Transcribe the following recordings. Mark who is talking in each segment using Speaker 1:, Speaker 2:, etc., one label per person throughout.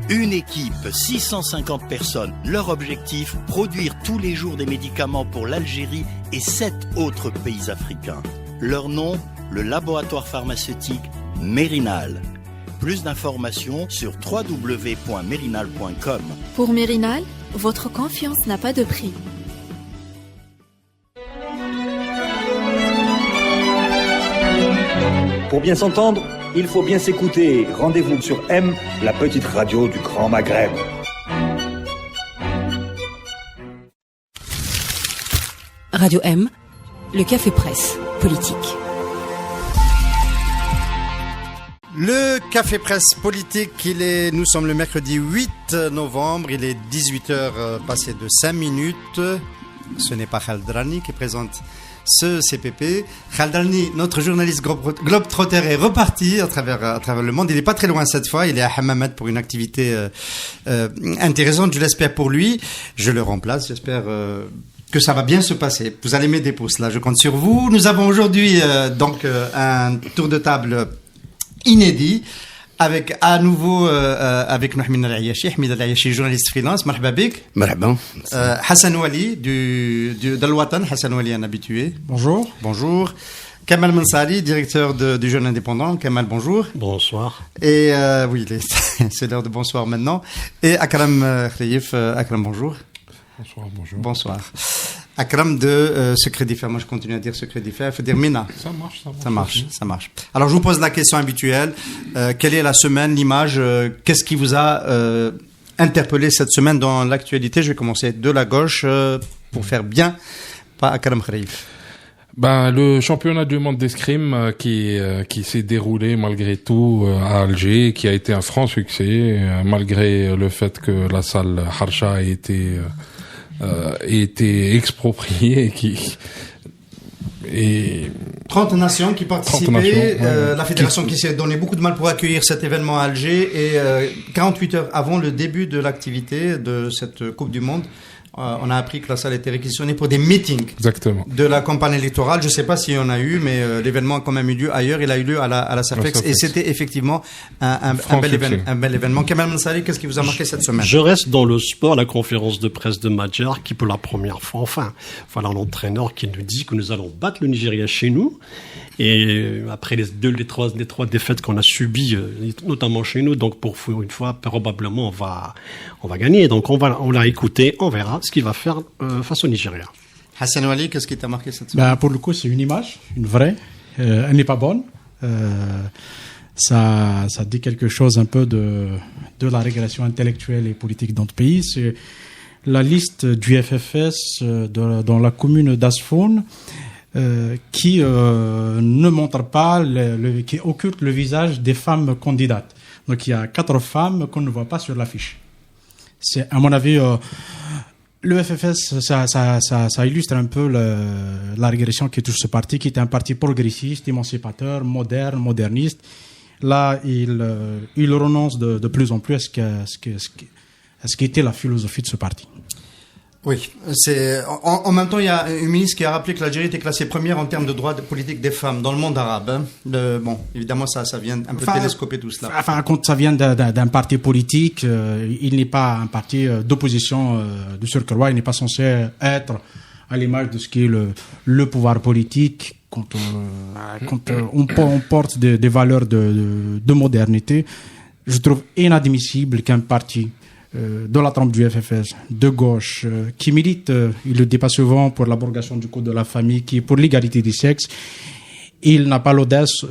Speaker 1: Une équipe, 650 personnes. Leur objectif, produire tous les jours des médicaments pour l'Algérie et 7 autres pays africains. Leur nom, le laboratoire pharmaceutique Mérinal. Plus d'informations sur www.mérinal.com.
Speaker 2: Pour Mérinal, votre confiance n'a pas de prix.
Speaker 3: Pour bien s'entendre, il faut bien s'écouter. Rendez-vous sur M, la petite radio du Grand Maghreb.
Speaker 4: Radio M, le café presse politique.
Speaker 5: Le café presse politique, nous sommes le mercredi 8 novembre, il est 18h passé de 5 minutes. Ce n'est pas Khaldrani qui présente ce CPP. Khaldrani, notre journaliste globetrotter, est reparti à travers le monde. Il n'est pas très loin cette fois, il est à Hammamet pour une activité intéressante, je l'espère pour lui. Je le remplace, j'espère que ça va bien se passer. Vous allez m'aider pour cela, je compte sur vous. Nous avons aujourd'hui un tour de table inédit avec à nouveau avec Hamid Al-Ayashi, journaliste freelance. Marhaba bik.
Speaker 6: Marhaba.
Speaker 5: Hassan Wali de Al-Watan, Hassan Wali, un habitué.
Speaker 7: Bonjour.
Speaker 5: Bonjour. Kamal Mansari, directeur du Jeune Indépendant. Kamal, bonjour.
Speaker 7: Bonsoir.
Speaker 5: Et oui, c'est l'heure de bonsoir maintenant. Et Akram Khreif. Akram, bonjour.
Speaker 7: Bonsoir, bonjour.
Speaker 5: Bonsoir. Akram de Secret d'Iffer. Moi, je continue à dire Secret d'Iffer. Il faut dire Mina. Ça marche. Alors, je vous pose la question habituelle. Quelle est la semaine, l'image qu'est-ce qui vous a interpellé cette semaine dans l'actualité? Je vais commencer de la gauche pour faire bien. Pas Akram Khreif.
Speaker 7: Le championnat du monde d'escrime qui s'est déroulé malgré tout à Alger, qui a été un franc succès, malgré le fait que la salle Harsha a été expropriée, et
Speaker 5: 30 nations qui participaient, la fédération qui s'est donné beaucoup de mal pour accueillir cet événement à Alger, et 48 heures avant le début de l'activité de cette Coupe du Monde, on a appris que la salle était réquisitionnée pour des meetings.
Speaker 7: Exactement.
Speaker 5: De la campagne électorale. Je ne sais pas s'il y en a eu, mais l'événement a quand même eu lieu ailleurs. Il a eu lieu à la Safex, et c'était effectivement un bel événement. Kamal Mansari, qu'est-ce qui vous a marqué cette semaine?
Speaker 8: Je reste dans le sport, la conférence de presse de Madjar, qui pour la première fois, voilà l'entraîneur qui nous dit que nous allons battre le Nigeria chez nous. Et après les trois défaites qu'on a subies, notamment chez nous, donc pour une fois, probablement on va gagner. Donc on l'a écouté, on verra ce qu'il va faire face au Nigeria.
Speaker 5: Hassan Wali, qu'est-ce qui t'a marqué cette semaine?
Speaker 9: Pour le coup, c'est une image, une vraie. Elle n'est pas bonne. Ça dit quelque chose un peu de la régression intellectuelle et politique dans le pays. C'est la liste du FFS dans la commune d'Asfoun. Qui ne montre pas, qui occulte le visage des femmes candidates. Donc il y a 4 femmes qu'on ne voit pas sur l'affiche. C'est, à mon avis, le FFS, ça illustre un peu la régression qui touche ce parti, qui est un parti progressiste, émancipateur, moderne, moderniste. Là, il renonce de plus en plus à ce qui était la philosophie de ce parti.
Speaker 5: Oui, en même temps, il y a une ministre qui a rappelé que l'Algérie était classée première en termes de droits politiques des femmes dans le monde arabe. Évidemment, ça vient un peu télescoper tout cela.
Speaker 9: Quand ça vient d'un parti politique, il n'est pas un parti d'opposition du surcroît, il n'est pas censé être à l'image de ce qui est le pouvoir politique. Quand on porte des valeurs de modernité, je trouve inadmissible qu'un parti de la trempe du FFS, de gauche, qui milite, il le dit pas souvent, pour l'abrogation du code de la famille, qui est pour l'égalité des sexes, il n'a pas l'audace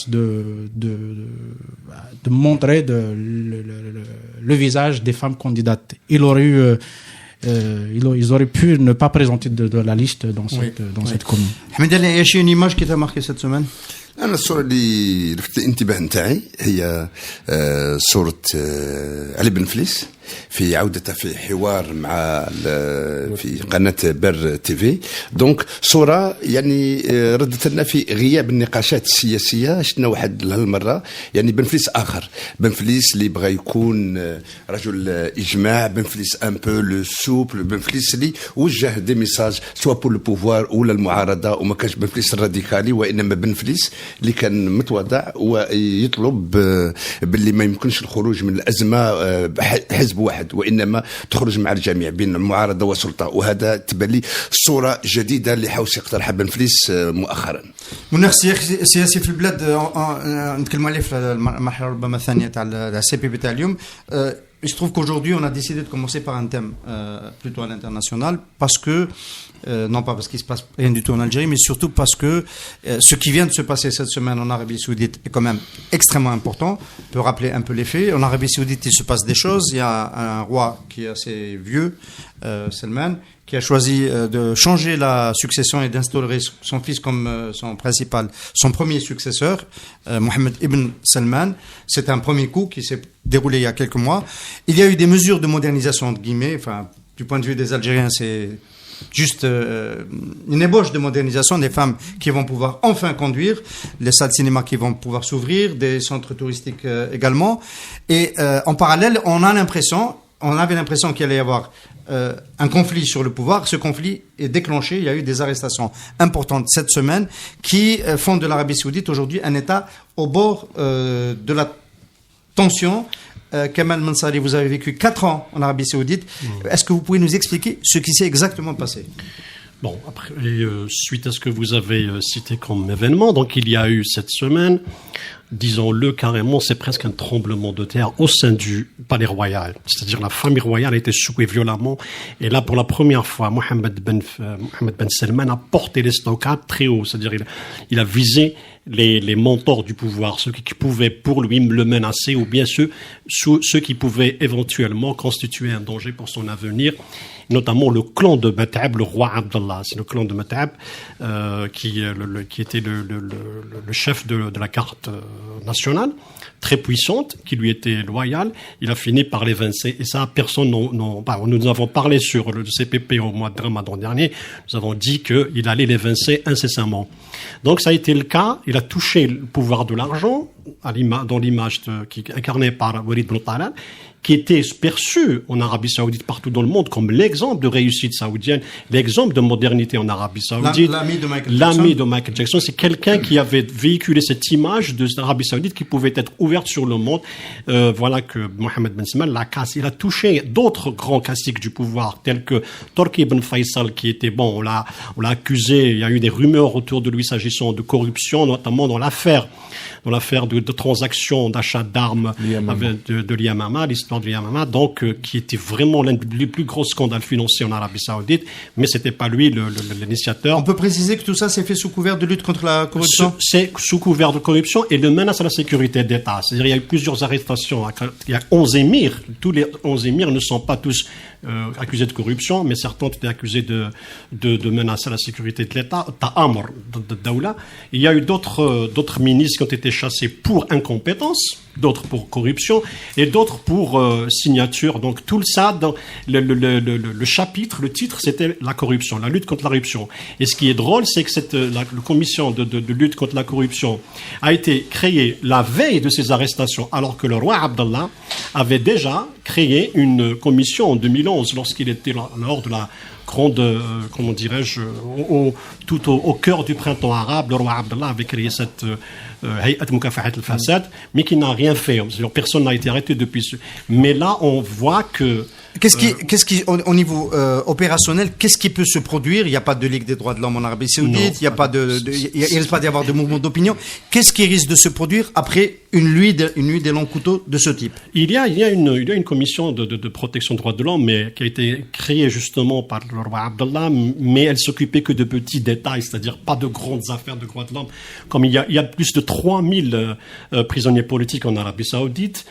Speaker 9: de montrer le visage des femmes candidates. Ils auraient pu ne pas présenter de la liste dans cette commune.
Speaker 5: Hamid Al-Ayashi, une image qui t'a marqué cette semaine?
Speaker 6: أنا الصورة اللي لفت الانتباه نتاعي هي صورة علي بن فليس في عودته في حوار مع في قناة بر تيفي. دونك صورة يعني ردت لنا في غياب النقاشات السياسية. شفنا واحد هالمرة يعني بن فليس آخر، بن فليس اللي بغى يكون رجل إجماع، بن فليس ان بو لو سوبل، بن فليس اللي وجه دي ميساج سوا بور لو بوفوار ولا المعارضة، وما كانش بن فليس الراديكالي، وإنما بن فليس اللي كان متواضع ويطلب باللي ما يمكنش الخروج من الازمه بحزب واحد، وانما تخرج مع الجميع بين المعارضه والسلطه. وهذا تبان لي صوره جديده اللي حاول يقترحها بن فليس مؤخرا.
Speaker 5: مناخ سياسي في البلاد نتكلموا عليه في المرحله ربما الثانيه تاع السي بي تاع اليوم. Il se trouve qu'aujourd'hui, on a décidé de commencer par un thème plutôt à l'international, parce que, non pas parce qu'il se passe rien du tout en Algérie, mais surtout parce que ce qui vient de se passer cette semaine en Arabie Saoudite est quand même extrêmement important. On peut rappeler un peu les faits. En Arabie Saoudite, il se passe des choses. Il y a un roi qui est assez vieux, Salman, qui a choisi de changer la succession et d'instaurer son fils comme son premier successeur, Mohammed ibn Salman. C'est un premier coup qui s'est déroulé il y a quelques mois. Il y a eu des mesures de modernisation, entre guillemets, enfin, du point de vue des Algériens, c'est juste une ébauche de modernisation, des femmes qui vont pouvoir enfin conduire, les salles de cinéma qui vont pouvoir s'ouvrir, des centres touristiques également. Et en parallèle, on avait l'impression qu'il allait y avoir un conflit sur le pouvoir. Ce conflit est déclenché. Il y a eu des arrestations importantes cette semaine qui font de l'Arabie Saoudite aujourd'hui un État au bord de la tension. Kamal Mansari, vous avez vécu 4 ans en Arabie Saoudite. Est-ce que vous pouvez nous expliquer ce qui s'est exactement passé ?
Speaker 8: Bon, après, suite à ce que vous avez cité comme événement, donc il y a eu cette semaine, disons-le carrément, c'est presque un tremblement de terre au sein du palais royal. C'est-à-dire la famille royale a été secouée violemment. Et là, pour la première fois, Mohammed ben Salman a porté les stockades très haut. C'est-à-dire il a visé les mentors du pouvoir, ceux qui pouvaient pour lui le menacer, ou bien ceux qui pouvaient éventuellement constituer un danger pour son avenir, notamment le clan de Mat'ab, le roi Abdallah. C'est le clan de Mat'ab qui était le chef de la carte nationale, très puissante, qui lui était loyale. Il a fini par l'évincer, et ça, personne nous avons parlé sur le CPP au mois de Ramadan dernier, nous avons dit qu'il allait l'évincer incessamment. Donc ça a été le cas. Il a touché le pouvoir de l'argent, dans l'image qui est incarnée par Walid Ben Talal, qui était perçu en Arabie Saoudite, partout dans le monde, comme l'exemple de réussite saoudienne, l'exemple de modernité en Arabie Saoudite. L'ami de Michael Jackson, c'est quelqu'un qui avait véhiculé cette image de l'Arabie Saoudite qui pouvait être ouverte sur le monde. Voilà que Mohammed Ben Salman l'a cassé. Il a touché d'autres grands classiques du pouvoir, tels que Turki Ben Faisal, qui était on l'a accusé. Il y a eu des rumeurs autour de lui s'agissant de corruption, notamment dans l'affaire de transactions d'achat d'armes de l'Yamama, l'histoire de l'Yamama, donc qui était vraiment l'un des plus gros scandales financiers en Arabie Saoudite, mais c'était pas lui l'initiateur.
Speaker 5: On peut préciser que tout ça s'est fait sous couvert de lutte contre la corruption.
Speaker 8: C'est sous couvert de corruption et de menace à la sécurité d'État. C'est-à-dire il y a eu plusieurs arrestations. Il y a 11 émirs. Tous les 11 émirs ne sont pas tous accusés de corruption, mais certains étaient accusés de menace à la sécurité de l'État, ta'amr de Daoula. Il y a eu d'autres ministres qui ont été chassés pour incompétence, d'autres pour corruption et d'autres pour signature. Donc tout ça, dans le chapitre, le titre, c'était la corruption, la lutte contre la corruption. Et ce qui est drôle, c'est que la commission de lutte contre la corruption a été créée la veille de ces arrestations, alors que le roi Abdallah avait déjà créé une commission en 2011, lorsqu'il était lors de la grande, comment dirais-je, tout au cœur du printemps arabe. Le roi Abdallah avait créé cette Hay'at Mukafahat al-Fasad, mais qui n'a rien fait. Personne n'a été arrêté depuis. Mais là, on voit que
Speaker 5: Qu'est-ce qui, au niveau opérationnel, qu'est-ce qui peut se produire? Il n'y a pas de Ligue des droits de l'homme en Arabie Saoudite, il risque pas d'y avoir de mouvement d'opinion. Qu'est-ce qui risque de se produire après une nuit des longs couteaux de ce type?
Speaker 8: Il y a une commission de protection des droits de l'homme, mais qui a été créée justement par le roi Abdallah, mais elle s'occupait que de petits détails, c'est-à-dire pas de grandes affaires de droits de l'homme. Comme il y a plus de 3000 prisonniers politiques en Arabie Saoudite,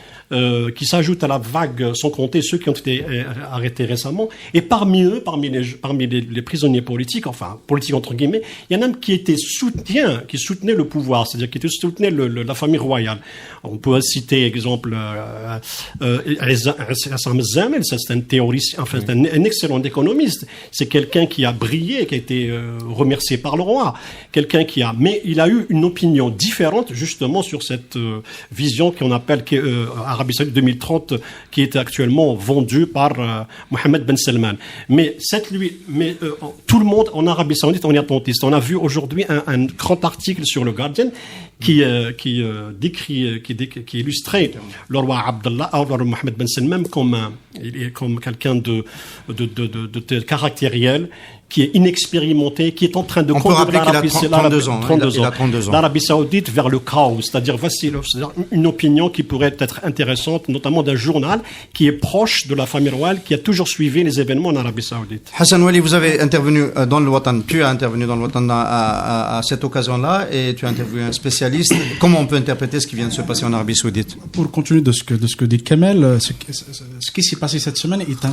Speaker 8: qui s'ajoutent à la vague, sans compter ceux qui ont été arrêtés récemment. Et parmi eux, parmi les prisonniers politiques, enfin politiques entre guillemets, il y en a un qui soutenait le pouvoir, c'est-à-dire qui soutenait la famille royale. On peut citer exemple Hassan Zamel, c'est un théoricien, enfin c'est un excellent économiste. C'est quelqu'un qui a brillé, qui a été remercié par le roi, mais il a eu une opinion différente justement sur cette vision qu'on appelle l'Arabie Saoudite 2030 qui est actuellement vendu par Mohammed Ben Salman. Mais tout le monde en Arabie Saoudite, on est attentiste. On a vu aujourd'hui un grand article sur le Guardian qui illustrait le roi Abdallah, le roi Mohammed Ben Salman comme quelqu'un de caractériel, qui est inexpérimenté, qui est en train de conduire l'Arabie Saoudite vers le chaos. C'est-à-dire, voici une opinion qui pourrait être intéressante, notamment d'un journal qui est proche de la famille royale, qui a toujours suivi les événements en Arabie Saoudite.
Speaker 5: Hassan Wali, vous avez intervenu dans le Watan, tu as intervenu dans le Watan à cette occasion-là, et tu as interviewé un spécialiste. Comment on peut interpréter ce qui vient de se passer en Arabie Saoudite?
Speaker 9: Pour continuer de ce que dit Kamel, ce qui s'est passé cette semaine est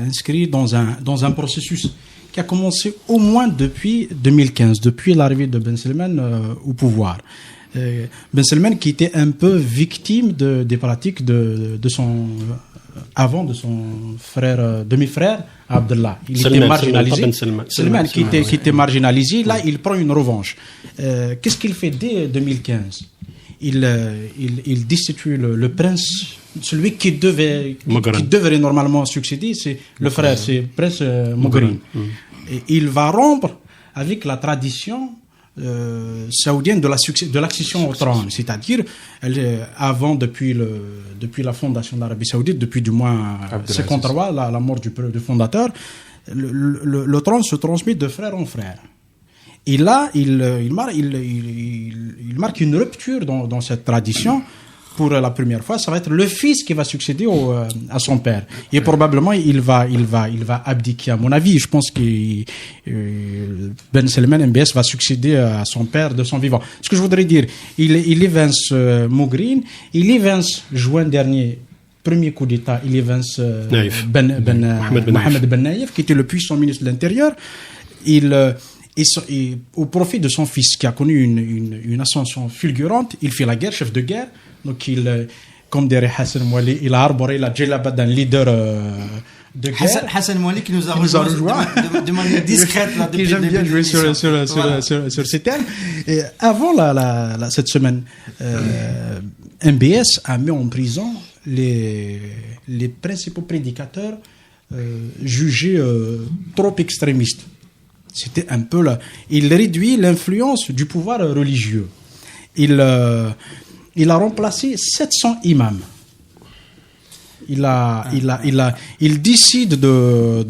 Speaker 9: inscrit dans un processus qui a commencé au moins depuis 2015, depuis l'arrivée de Ben Salman au pouvoir. Ben Salman qui était un peu victime des pratiques de son frère, demi-frère Abdallah. Il était marginalisé. Salman qui était marginalisé. Là, il prend une revanche. Qu'est-ce qu'il fait dès 2015? Il destitue le prince, celui qui devrait normalement succéder, c'est le frère, c'est Prince Mogherini. Et il va rompre avec la tradition saoudienne de l'accession au trône, c'est-à-dire depuis la fondation de l'Arabie Saoudite, depuis du moins 53, la mort du fondateur, le trône se transmet de frère en frère. Et là, il marque une rupture dans cette tradition. Pour la première fois, ça va être le fils qui va succéder à son père. Et probablement, il va abdiquer. À mon avis, je pense que Ben Salman MBS va succéder à son père de son vivant. Ce que je voudrais dire, il évince Mogherini, il évince juin dernier, premier coup d'État, il évince Mohamed Ben Naïf, qui était le puissant ministre de l'Intérieur. Et au profit de son fils, qui a connu une ascension fulgurante, il fait la guerre, chef de guerre. Donc, comme dirait Hassan Mouali, il a arboré la djellaba d'un leader de guerre.
Speaker 5: Hassan Mouali qui nous a rejoint de manière discrète là, depuis
Speaker 9: qui j'aime bien jouer sur ces termes. Et avant cette semaine, MBS a mis en prison les principaux prédicateurs jugés trop extrémistes. C'était un peu là. Il réduit l'influence du pouvoir religieux. Il a remplacé 700 imams. Il décide de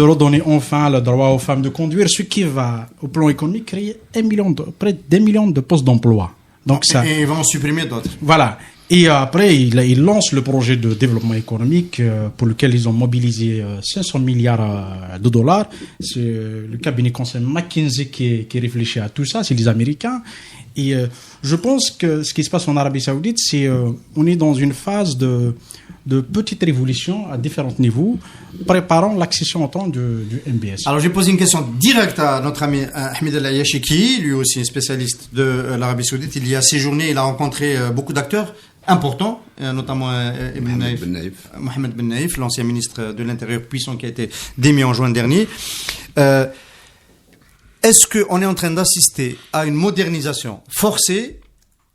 Speaker 9: redonner enfin le droit aux femmes de conduire, ce qui va, au plan économique, créer près d'1 million de postes d'emploi.
Speaker 5: Et ils vont en supprimer d'autres.
Speaker 9: Voilà. Et après, il lance le projet de développement économique pour lequel ils ont mobilisé 500 milliards de dollars. C'est le cabinet conseil McKinsey qui réfléchit à tout ça, c'est les Américains. Et je pense que ce qui se passe en Arabie Saoudite, c'est on est dans une phase de petite révolution à différents niveaux, préparant l'accession au trône du MBS.
Speaker 5: Alors j'ai posé une question directe à notre ami Ahmed El Ayashi, qui lui aussi est spécialiste de l'Arabie Saoudite. Il y a séjourné, il a rencontré beaucoup d'acteurs importants, notamment Mohamed Ben Naïf, l'ancien ministre de l'Intérieur puissant qui a été démis en juin dernier. Est-ce qu'on est en train d'assister à une modernisation forcée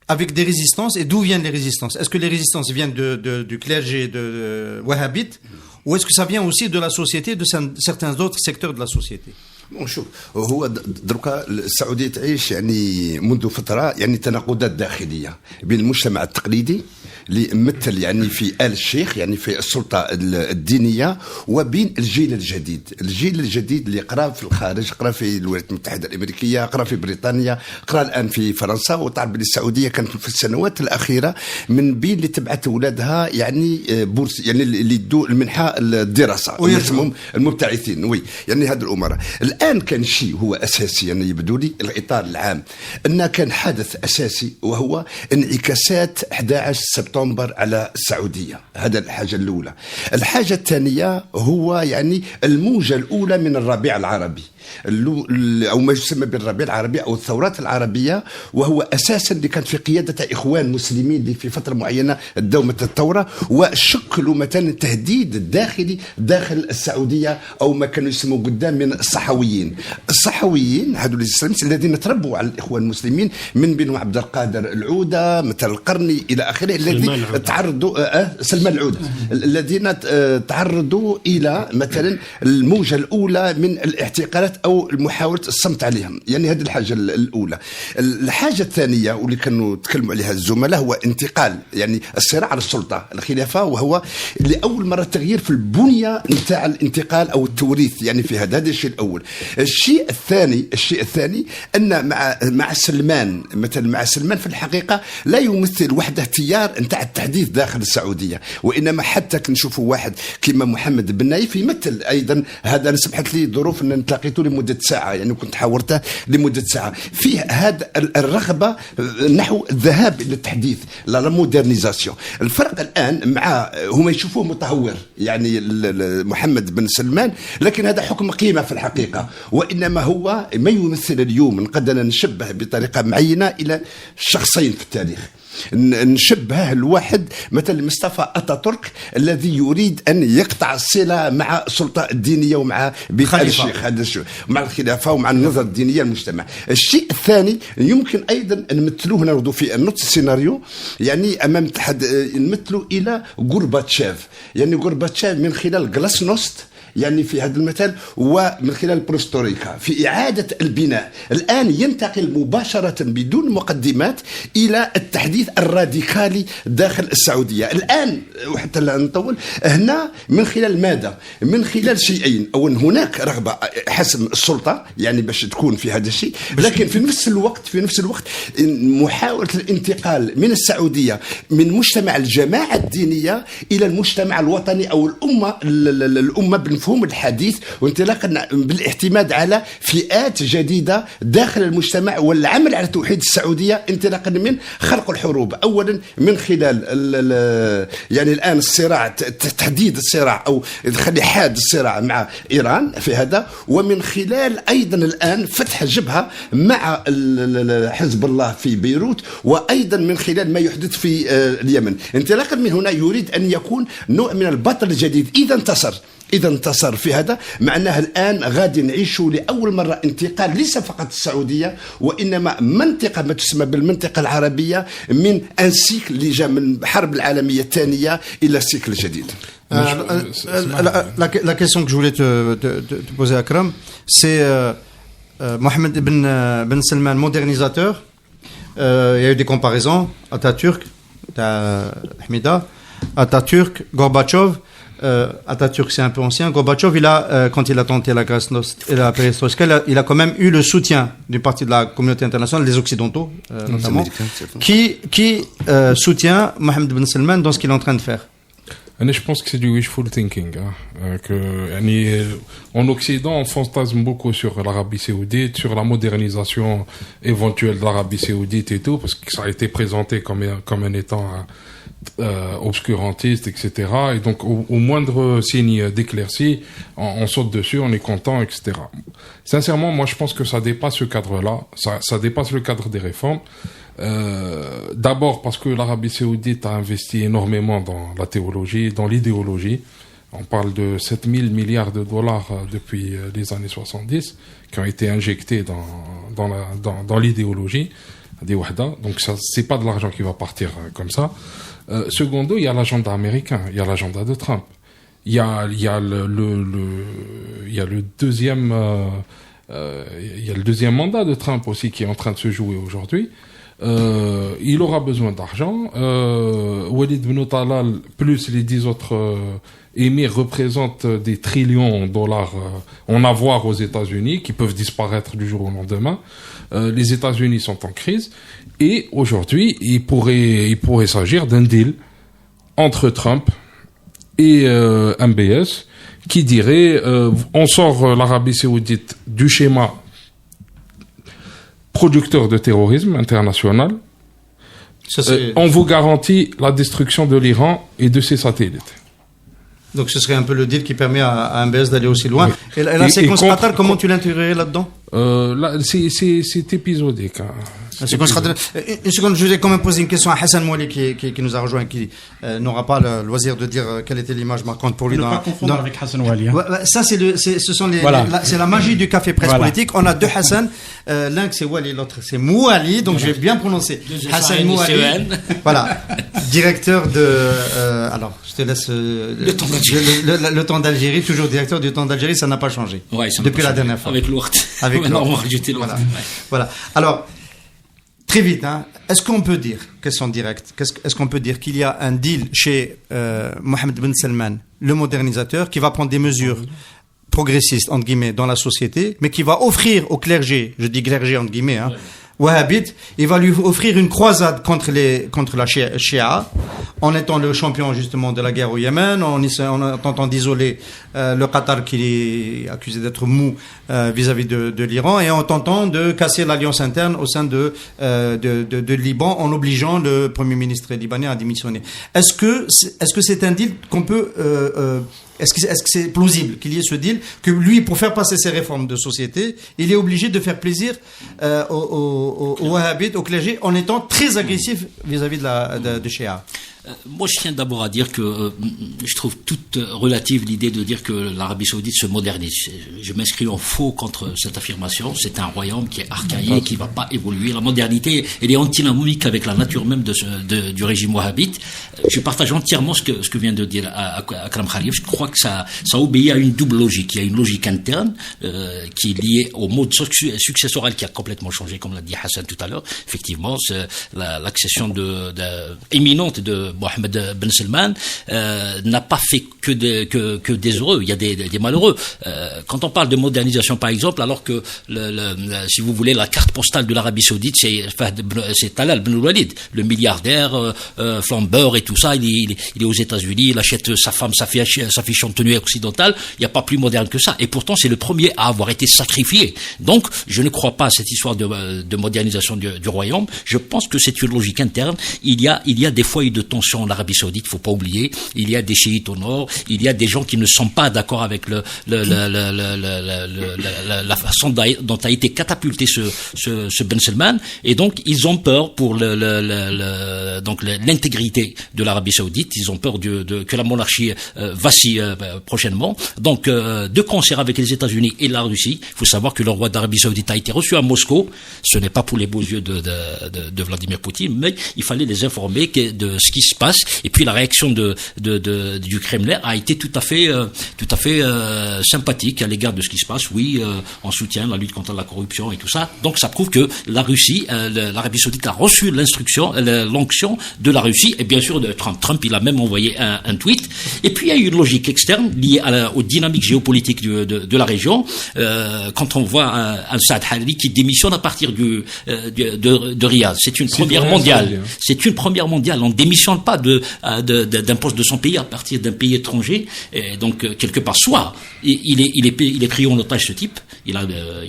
Speaker 5: avec des résistances? Et d'où viennent les résistances? Est-ce que les résistances viennent du clergé de wahhabite, ou est-ce que ça vient aussi de la société, de certains autres secteurs de la société?
Speaker 6: شوف هو دركا السعوديه تعيش يعني منذ فتره يعني تناقضات داخليه بين المجتمع التقليدي اللي يمثل يعني في آل الشيخ يعني في السلطه الدينيه وبين الجيل الجديد اللي قرا في الخارج، قرا في الولايات المتحده الامريكيه، قرا في بريطانيا، قرا الان في فرنسا. وتعرف بان السعوديه كانت في السنوات الاخيره من بين اللي تبعث اولادها يعني بورس يعني اللي يدوا المنحه الدراسه ويسمهم المبتعثين. وي يعني هذه الامور الآن كان شيء هو أساسي يعني يبدو لي الإطار العام أن كان حدث أساسي وهو انعكاسات 11 سبتمبر على السعودية. هذا الحاجة الأولى. الحاجة الثانية هو يعني الموجة الأولى من الربيع العربي أو ما يسمى بالربيع العربي أو الثورات العربية، وهو أساسا اللي كانت في قيادة إخوان مسلمين اللي في فترة معينة داومت الثورة وشكلوا مثلا التهديد الداخلي داخل السعودية، أو ما كانوا يسموا قدام من الصحويين هذول الذين تربوا على الإخوان المسلمين، من بينهم عبد القادر العودة مثل القرني إلى آخره، الذين تعرضوا سلمان العودة الذين تعرضوا إلى مثلا الموجة الأولى من الاعتقالات أو محاولة الصمت عليهم. يعني هذه الحاجة الأولى. الحاجة الثانية واللي كانوا تكلموا عليها الزملاء هو انتقال، يعني الصراع على السلطة الخلافة، وهو لأول مرة تغيير في البنية نتاع الانتقال أو التوريث يعني في هذا الشيء الأول. الشيء الثاني أن مع سلمان مثلا، مع سلمان في الحقيقة لا يمثل وحده تيار نتاع التحديث داخل السعودية، وإنما حتى كنشوفوا واحد كما محمد بن نايف يمثل أيضا هذا. أنا سمحت لي ظروف أن تلاقيته لمدة ساعة، يعني كنت حاورته لمدة ساعة فيه هذا الرغبة نحو الذهاب إلى التحديث، لا مودرنيزاسيون. الفرق الآن مع هم يشوفوه متهور يعني محمد بن سلمان، لكن هذا حكم قيمة في الحقيقة، وإنما هو ما يمثل اليوم نقدر نشبه بطريقة معينة إلى شخصين في التاريخ. نشبهه الواحد مثل مصطفى أتاتورك الذي يريد أن يقطع الصلة مع السلطة الدينية ومع بيت الشيخ، هذا الشيء مع الخلافة ومع النظرة الدينية المجتمع. الشيء الثاني يمكن أيضا أن نمثلوه نرد في النص السيناريو، يعني أمام نمثلوا إلى غورباتشيف، يعني غورباتشيف من خلال غلاسنوست يعني في هذا المثال، ومن خلال بروستوريكا في إعادة البناء. الآن ينتقل مباشرة بدون مقدمات إلى التحديث الراديكالي داخل السعودية. الآن وحتى لا نطول هنا من خلال ماذا؟ من خلال شيئين، أو هناك رغبة حسم السلطة يعني باش تكون في هذا الشيء، لكن في نفس الوقت محاولة الانتقال من السعودية من مجتمع الجماعة الدينية إلى المجتمع الوطني أو الأمة بالمفهوم الحديث، وانطلاقا بالاعتماد على فئات جديدة داخل المجتمع، والعمل على توحيد السعودية انطلاقا من خلق الحروب أولا من خلال يعني الآن الصراع، تحديد الصراع أو خلي حاد الصراع مع إيران في هذا، ومن خلال أيضا الآن فتح جبهة مع حزب الله في بيروت، وأيضا من خلال ما يحدث في اليمن. انطلاقا من هنا يريد أن يكون نوع من البطل الجديد. إذا انتصر في هذا، معناها الآن غادي نعيشوا لأول مرة انتقال ليس فقط السعودية، وإنما منطقة ما تسمى بالمنطقة العربية من أن سيكل اللي جاء من الحرب العالمية الثانية إلى سيكل جديد.
Speaker 5: La question que je voulais te poser, Akram, c'est Mohamed Ben Salman, modernisateur. Il y a eu des comparaisons, Atatürk, Hamida, Atatürk, Gorbatchev. Atatürk, c'est un peu ancien. Gorbatchev, quand il a tenté la glasnost et la perestroïka, il a quand même eu le soutien d'une partie de la communauté internationale, des Occidentaux notamment, qui soutient Mohamed Ben Salman dans ce qu'il est en train de faire.
Speaker 7: Je pense que c'est du wishful thinking. En Occident, on fantasme beaucoup sur l'Arabie Saoudite, sur la modernisation éventuelle de l'Arabie Saoudite et tout, parce que ça a été présenté comme un étant obscurantiste, etc. Et donc, au moindre signe d'éclaircie, on saute dessus, on est content, etc. Sincèrement, moi, je pense que ça dépasse ce cadre-là. Ça dépasse le cadre des réformes. D'abord parce que l'Arabie Saoudite a investi énormément dans la théologie, dans l'idéologie. On parle de 7 000 milliards de dollars depuis les années 70 qui ont été injectés dans l'idéologie des Wahda. Donc ça, c'est pas de l'argent qui va partir comme ça. Secondo, il y a l'agenda américain, il y a l'agenda de Trump. Il y a le deuxième mandat de Trump aussi qui est en train de se jouer aujourd'hui. Il aura besoin d'argent. Walid Ben Talal plus les 10 autres émirs représentent des trillions de dollars en avoir aux États-Unis qui peuvent disparaître du jour au lendemain. Les États-Unis sont en crise et aujourd'hui il pourrait s'agir d'un deal entre Trump et MBS qui dirait on sort l'Arabie Saoudite du schéma producteur de terrorisme international. On vous garantit la destruction de l'Iran et de ses satellites.
Speaker 5: Donc ce serait un peu le deal qui permet à MBS d'aller aussi loin.
Speaker 7: Oui.
Speaker 5: Et la séquence Qatar, comment tu l'intégrerais là-dedans?
Speaker 7: Là, c'est épisodique. Hein.
Speaker 5: Une seconde, je vais quand même poser une question à Hassan Mouali qui nous a rejoint, qui n'aura pas le loisir de dire quelle était l'image marquante pour lui.
Speaker 9: Ne pas confondre avec Hassan Mouali. Hein.
Speaker 5: Ça, c'est la magie du café presse politique. On a deux Hassan, l'un c'est Wali, l'autre c'est Mouali, donc je vais bien prononcer. Hassan Mouali, voilà, directeur de. Alors, je te laisse le temps d'Algérie, toujours directeur du temps d'Algérie, ça n'a pas changé depuis la dernière fois.
Speaker 10: Avec l'Ouart.
Speaker 5: Maintenant,
Speaker 10: on va rajouter l'Ouart.
Speaker 5: Voilà. Alors. Très vite, hein. Est-ce qu'on peut dire, question directe, est-ce qu'on peut dire qu'il y a un deal chez Mohammed Ben Salman, le modernisateur, qui va prendre des mesures progressistes, entre guillemets, dans la société, mais qui va offrir au clergé, je dis clergé entre guillemets, hein, wahhabite, il va lui offrir une croisade contre la Shia, en étant le champion justement de la guerre au Yémen, en tentant d'isoler le Qatar qui est accusé d'être mou vis-à-vis de l'Iran, et en tentant de casser l'alliance interne au sein de Liban, en obligeant le Premier ministre libanais à démissionner. Est-ce que c'est un deal qu'on peut est-ce que c'est plausible qu'il y ait ce deal, que lui, pour faire passer ses réformes de société, il est obligé de faire plaisir aux wahhabites, aux clergés, en étant très agressif vis-à-vis de Shia?
Speaker 10: Moi, je tiens d'abord à dire que je trouve toute relative l'idée de dire que l'Arabie Saoudite se modernise. Je m'inscris en faux contre cette affirmation. C'est un royaume qui est archaïque, qui ne va pas évoluer. La modernité, elle est antinomique avec la nature même du régime wahhabite. Je partage entièrement ce que vient de dire Akram Khalif. Je crois que ça obéit à une double logique. Il y a une logique interne qui est liée au mode successoral qui a complètement changé, comme l'a dit Hassan tout à l'heure. Effectivement, c'est l'accession imminente de Mohammed Ben Salman n'a pas fait que des heureux. Il y a des malheureux. Quand on parle de modernisation, par exemple, alors que si vous voulez, la carte postale de l'Arabie Saoudite, c'est Talal Ben Walid, le milliardaire, flambeur et tout ça. Il est aux États-Unis, il achète sa femme, sa fiche en tenue occidentale. Il n'y a pas plus moderne que ça. Et pourtant, c'est le premier à avoir été sacrifié. Donc, je ne crois pas à cette histoire de modernisation du royaume. Je pense que c'est une logique interne. Il y a des foyers de tension en Arabie Saoudite, il faut pas oublier. Il y a des chiites au nord, il y a des gens qui ne sont pas d'accord avec la façon dont a été catapulté ce Ben Salman, et donc ils ont peur pour l'intégrité de l'Arabie Saoudite. Ils ont peur que la monarchie vacille prochainement. Donc de concert avec les États-Unis et la Russie, il faut savoir que le roi d'Arabie Saoudite a été reçu à Moscou. Ce n'est pas pour les beaux yeux de Vladimir Poutine, mais il fallait les informer de ce qui se passe. Et puis la réaction du Kremlin a été tout à fait sympathique à l'égard de ce qui se passe. Oui, on soutient la lutte contre la corruption et tout ça. Donc ça prouve que la Russie, l'Arabie Saoudite a reçu l'onction de la Russie, et bien sûr de Trump. Trump, il a même envoyé un tweet. Et puis il y a une logique externe liée aux dynamiques géopolitiques de la région. Quand on voit un Saad Hariri qui démissionne à partir de Riyad, c'est une première mondiale. C'est une première mondiale. On démissionne pas d'un poste de son pays à partir d'un pays étranger. Et donc quelque part, soit il est pris en otage, ce type. Il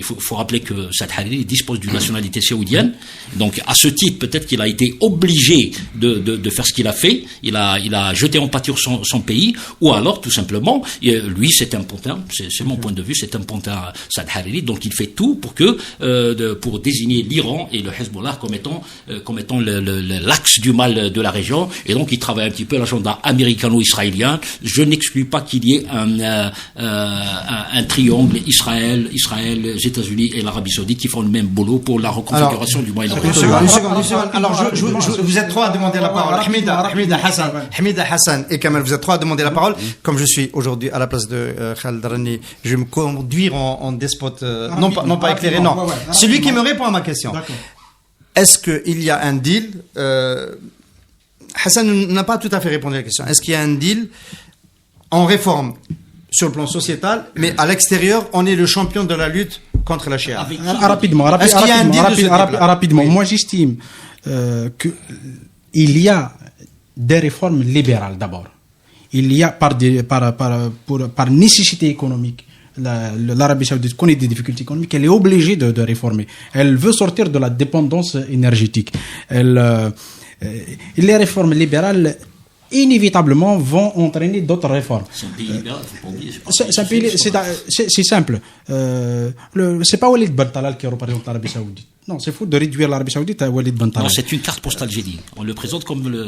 Speaker 10: faut rappeler que Saad Hariri dispose d'une nationalité saoudienne. Donc à ce titre, peut-être qu'il a été obligé de faire ce qu'il a fait. Il a jeté en pâture son pays, ou alors tout simplement, lui c'est un pantin. C'est mon point de vue, c'est un pantin, Saad Hariri. Donc il fait tout pour désigner l'Iran et le Hezbollah comme étant l'axe du mal de la région. Et donc il travaille un petit peu l'agenda américano-israélien. Je n'exclus pas qu'il y ait un triangle Israël, les États-Unis et l'Arabie Saoudite qui font le même boulot pour la reconfiguration du Moyen-Orient.
Speaker 5: Une seconde. Alors vous êtes trois à demander la parole. Hamida Hassan et Kamal, vous êtes trois à demander la parole. Comme je suis aujourd'hui à la place de Khaled Rani, je vais me conduire en despote, non pas éclairé, non. Celui qui me répond à ma question. Est-ce qu'il y a un deal? Hassan n'a pas tout à fait répondu à la question. Est-ce qu'il y a un deal en réforme sur le plan sociétal, mais à l'extérieur, on est le champion de la lutte contre la Shia?
Speaker 9: Rapidement.
Speaker 5: Oui.
Speaker 9: Moi, j'estime qu'il y a des réformes libérales d'abord. Il y a par nécessité économique. L'Arabie Saoudite connaît des difficultés économiques, elle est obligée de réformer. Elle veut sortir de la dépendance énergétique. Les réformes libérales inévitablement vont entraîner d'autres réformes.
Speaker 10: C'est un pays libéral, faut pas oublier.
Speaker 9: C'est simple. C'est pas Walid Ben Talal qui représente l'Arabie Saoudite. Non, c'est fou de réduire l'Arabie Saoudite à Walid Ben Talal.
Speaker 10: Non, c'est une carte postale, j'ai dit. On le présente comme le.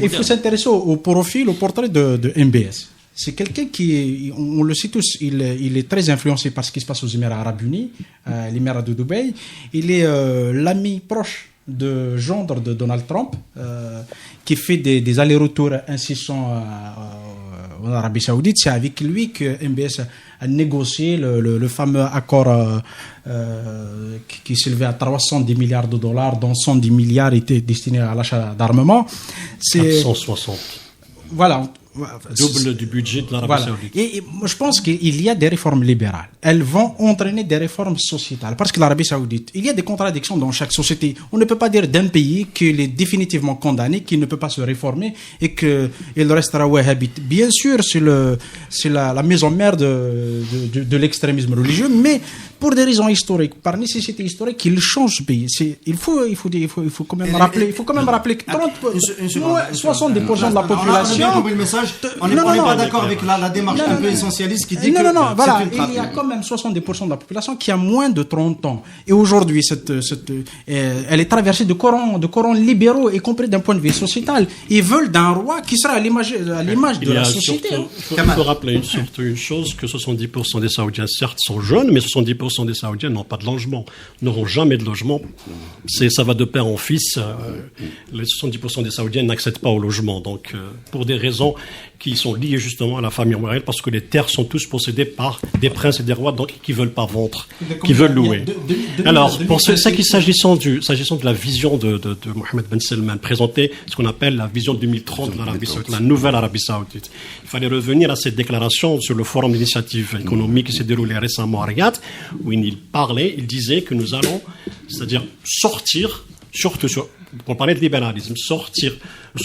Speaker 9: Il faut s'intéresser au profil, au portrait de MBS. C'est quelqu'un qui, on le sait tous, il est très influencé par ce qui se passe aux Émirats Arabes Unis, l'Émirat de Dubaï. Il est l'ami proche de gendre de Donald Trump, qui fait des allers-retours incessants en Arabie Saoudite. C'est avec lui que MBS a négocié le fameux accord qui s'élevait à 310 milliards de dollars, dont 110 milliards étaient destinés à l'achat d'armement.
Speaker 8: 460.
Speaker 9: Voilà.
Speaker 8: Double du budget de l'Arabie Saoudite.
Speaker 9: Et je pense qu'il y a des réformes libérales. Elles vont entraîner des réformes sociétales. Parce que l'Arabie Saoudite, il y a des contradictions dans chaque société. On ne peut pas dire d'un pays qu'il est définitivement condamné, qu'il ne peut pas se réformer et qu'il restera wahhabite. Bien sûr, c'est la maison mère de l'extrémisme religieux, mais pour des raisons historiques, par nécessité historique, il change ce pays. Il faut quand même rappeler que 70% de la population.
Speaker 11: On n'est pas d'accord avec la démarche un peu essentialiste qui dit que
Speaker 9: voilà, il y a quand même 70% de la population qui a moins de 30 ans. Et aujourd'hui, elle est traversée de courants libéraux, y compris d'un point de vue sociétal. Ils veulent d'un roi qui sera à l'image de la société.
Speaker 8: Il faut rappeler surtout une chose, que 70% des Saoudiens, certes, sont jeunes, mais 70% des Saoudiens n'ont pas de logement, n'auront jamais de logement. Ça va de père en fils. Les 70% des Saoudiens n'accèdent pas au logement. Donc, pour des raisons qui sont liées justement à la famille royale, parce que les terres sont tous possédées par des princes et des rois, donc qui veulent pas vendre, qui veulent louer. Alors, pour s'agissant de la vision de Mohammed Ben Salman, présenter ce qu'on appelle la vision 2030 de l'Arabie Saoudite, la nouvelle Arabie Saoudite. Il fallait revenir à cette déclaration sur le forum d'initiative économique qui s'est déroulé récemment à Riyad, où il disait que nous allons, c'est-à-dire sortir, surtout pour parler de libéralisme,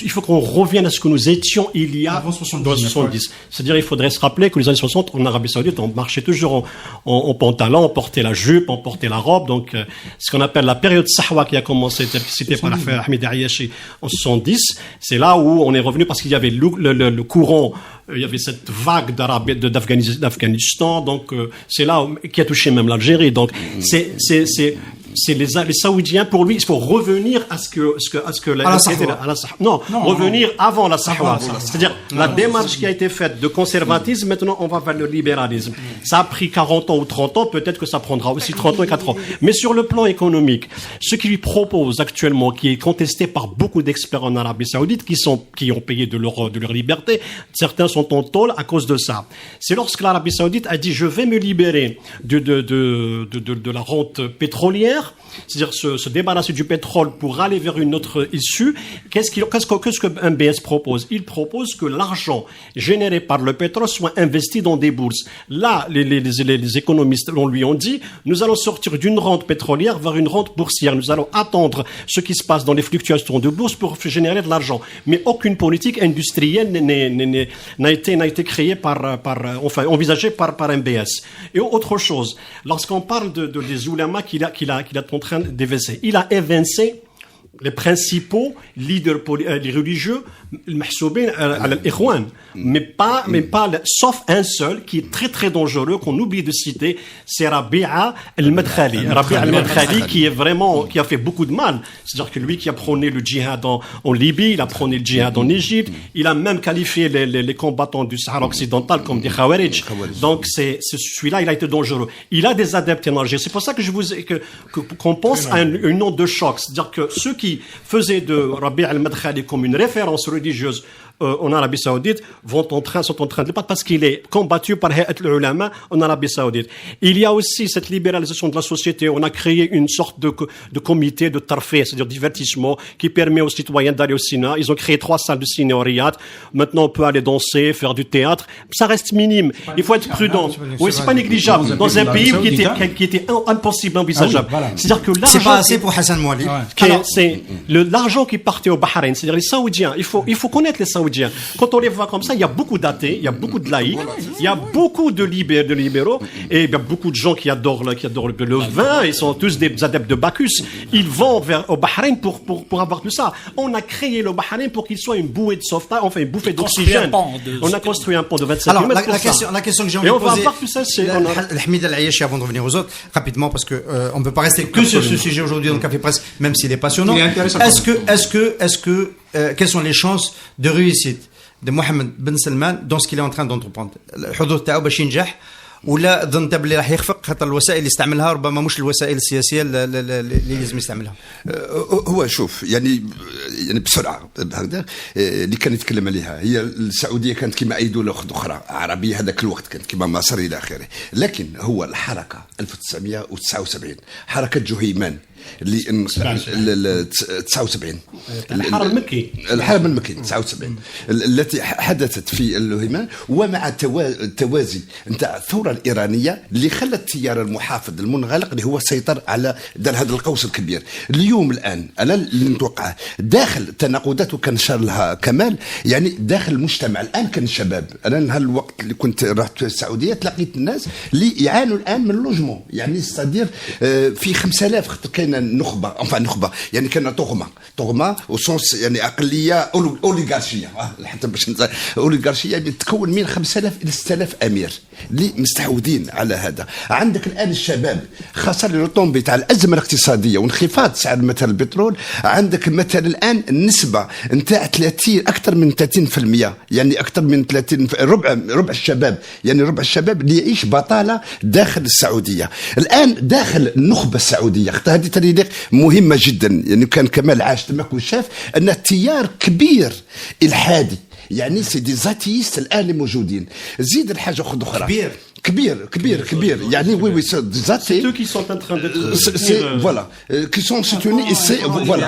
Speaker 8: il faut qu'on revienne à ce que nous étions il y a 70. C'est-à-dire, il faudrait se rappeler que les années 60, en Arabie Saoudite, on marchait toujours en pantalon, on portait la jupe, on portait la robe. Donc, ce qu'on appelle la période Sahwa qui a commencé, citée par Ahmed Ayashi en 70, c'est là où on est revenu parce qu'il y avait le courant, il y avait cette vague d'Afghanistan, donc c'est là qui a touché même l'Algérie. Donc, c'est les Saoudiens, pour lui, il faut revenir à ce que revenir avant la Sahwa. C'est-à-dire, la démarche qui a été faite de conservatisme, maintenant, on va vers le libéralisme. Ça a pris 40 ans ou 30 ans, peut-être que ça prendra aussi 30 ans et 4 ans. Mais sur le plan économique, ce qu'il lui propose actuellement, qui est contesté par beaucoup d'experts en Arabie Saoudite, qui ont payé de leur liberté, certains sont en tôle à cause de ça. C'est lorsque l'Arabie Saoudite a dit, je vais me libérer de la rente pétrolière, c'est-à-dire se débarrasser du pétrole pour aller vers une autre issue. Qu'est-ce que MBS propose? Il propose que l'argent généré par le pétrole soit investi dans des bourses. Là, les économistes lui ont dit, nous allons sortir d'une rente pétrolière vers une rente boursière. Nous allons attendre ce qui se passe dans les fluctuations de bourse pour générer de l'argent. Mais aucune politique industrielle n'a été créée envisagée par MBS. Et autre chose, lorsqu'on parle des oulémas qu'il est en train d'évincer, il a évincé les principaux leaders religieux, mais pas, sauf un seul qui est très très dangereux, qu'on oublie de citer, c'est Rabia al-Madkhali. Rabia al-Madkhali qui a fait beaucoup de mal. C'est-à-dire que lui qui a prôné le djihad en Libye, il a prôné le djihad en Égypte, il a même qualifié les combattants du Sahara occidental comme des Khawarij. Donc celui-là, il a été dangereux. Il a des adeptes en Algérie. C'est pour ça que qu'on pense à une onde de choc. C'est-à-dire que ceux qui faisaient de Rabia al-Madkhali comme une référence religieuse en Arabie Saoudite sont en train de le battre parce qu'il est combattu par Hayat al-Ulama en Arabie Saoudite. Il y a aussi cette libéralisation de la société. On a créé une sorte de comité de tarfeh, c'est-à-dire divertissement, qui permet aux citoyens d'aller au cinéma. Ils ont créé 3 salles de ciné au Riyad. Maintenant, on peut aller danser, faire du théâtre. Ça reste minime. Il faut être prudent. Oui, c'est pas négligeable. Dans un pays qui était impossible, envisageable. C'est-à-dire que l'argent...
Speaker 11: C'est pas assez pour Hassan Mouali.
Speaker 8: Bahreïn. L'argent qui partait au Bahreïn, c'est-à-dire les Saoudiens, il faut connaître les Saoudiens. Quand on les voit comme ça, il y a beaucoup d'athées, il y a beaucoup de laïcs, il y a beaucoup de libéraux, et il y a beaucoup de gens qui adorent le vin, ils sont tous des adeptes de Bacchus. Ils vont au Bahreïn pour avoir tout ça. On a créé le Bahreïn pour qu'il soit une bouée de sauvetage, enfin une bouffée d'oxygène. On a construit un pont de 27
Speaker 11: Alors,
Speaker 8: km.
Speaker 11: la question que j'ai envie de poser, Hamid El Ayachi, avant de revenir aux autres, rapidement, parce que on ne peut pas rester que sur ce sujet aujourd'hui dans le Café Presse, même s'il est passionnant. Quelles sont les chances de réussite de Mohammed Ben Salman dans ce qu'il est en train d'entreprendre? الحضور تاعو باش ينجح ولا ظنت بلي راح يخفق خاطر الوسائل اللي يستعملها ربما مش الوسائل السياسيه اللي لازم يستعملها؟
Speaker 6: هو شوف يعني بسرعه هكذا اللي كان يتكلم عليها هي السعوديه كانت كما اي دوله اخرى عربيه هذاك الوقت كانت كما مصر الى اخره، لكن هو الحركه 1979 حركه جهيمان اللي 79 الحرم المكي 79 التي حدثت في الهيمان، ومع التوازي نتاع الثوره الايرانيه اللي خلت التيار المحافظ المنغلق اللي هو سيطر على دار هذا القوس الكبير. اليوم الان انا اللي نتوقع داخل التناقضات وكان شار لها كمال، يعني داخل المجتمع الان كان الشباب. انا نهار الوقت اللي كنت رحت السعوديه تلاقيت الناس اللي يعانوا الان من اللوجمون، يعني استدير في 5000 خاطر كاين نخبه يعني كان طغمه وسونس يعني اقليه اوليغارشيه حتى باش اوليغارشيه يعني تتكون من 5000 الى 6000 امير اللي مستحوذين على هذا. عندك الان الشباب خاصه الطومبي تاع الازمه الاقتصاديه وانخفاض سعر مثلا البترول، عندك مثلا الان النسبه نتاع 30 اكثر من 30%، يعني اكثر من 30 ربع الشباب، يعني ربع الشباب اللي يعيش بطاله داخل السعوديه الان داخل النخبه السعوديه. هذه تاريخ مهمه جدا، يعني كان كمال عاش تماك وشاف ان تيار كبير الحادي يعني سي دي زاتيست الان موجودين. زيد الحاجه اخرى كبير يعني وي زاتي
Speaker 8: ceux qui sont en train d'être
Speaker 6: voilà qui sont soutenus et voilà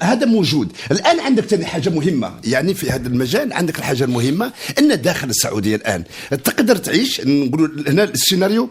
Speaker 6: هذا موجود. الان عندك ثاني حاجه مهمه يعني في هذا المجال، عندك الحاجه المهمه ان داخل السعوديه الان تقدر تعيش نقولوا هنا السيناريو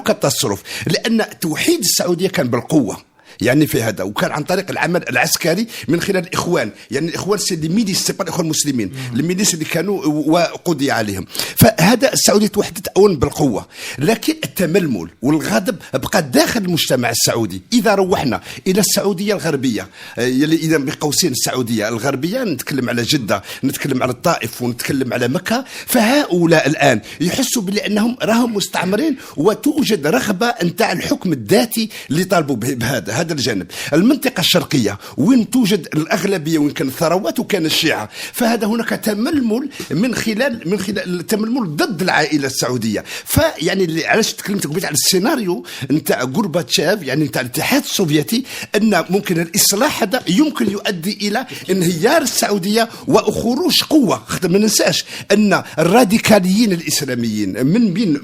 Speaker 6: كاتاستروف لان توحيد السعوديه كان بالقوه يعني في هذا، وكان عن طريق العمل العسكري من خلال الاخوان، يعني الاخوان سي دي ميليس سي با الاخوان المسلمين، الميليس اللي كانوا وقضي عليهم. فهذا السعوديه توحدت اون بالقوه، لكن التململ والغضب بقى داخل المجتمع السعودي. اذا روحنا الى السعوديه الغربيه يلي اذا بقوسين السعوديه الغربيه، نتكلم على جده، نتكلم على الطائف، ونتكلم على مكه، فهؤلاء الان يحسوا بانهم راهم مستعمرين، وتوجد رغبه نتاع الحكم الذاتي اللي طالبوا بهذا الجانب. المنطقة الشرقية وين توجد الأغلبية، وين كان الثروات وكان الشيعة، فهذا هناك تململ من خلال التململ ضد العائلة السعودية. فيعني اللي علاش تكلمت قبيل على السيناريو نتاع غورباتشيف يعني نتاع الاتحاد السوفيتي، أن ممكن الإصلاح هذا يمكن يؤدي إلى انهيار السعودية وخروج قوة. ما ننساش أن الراديكاليين الإسلاميين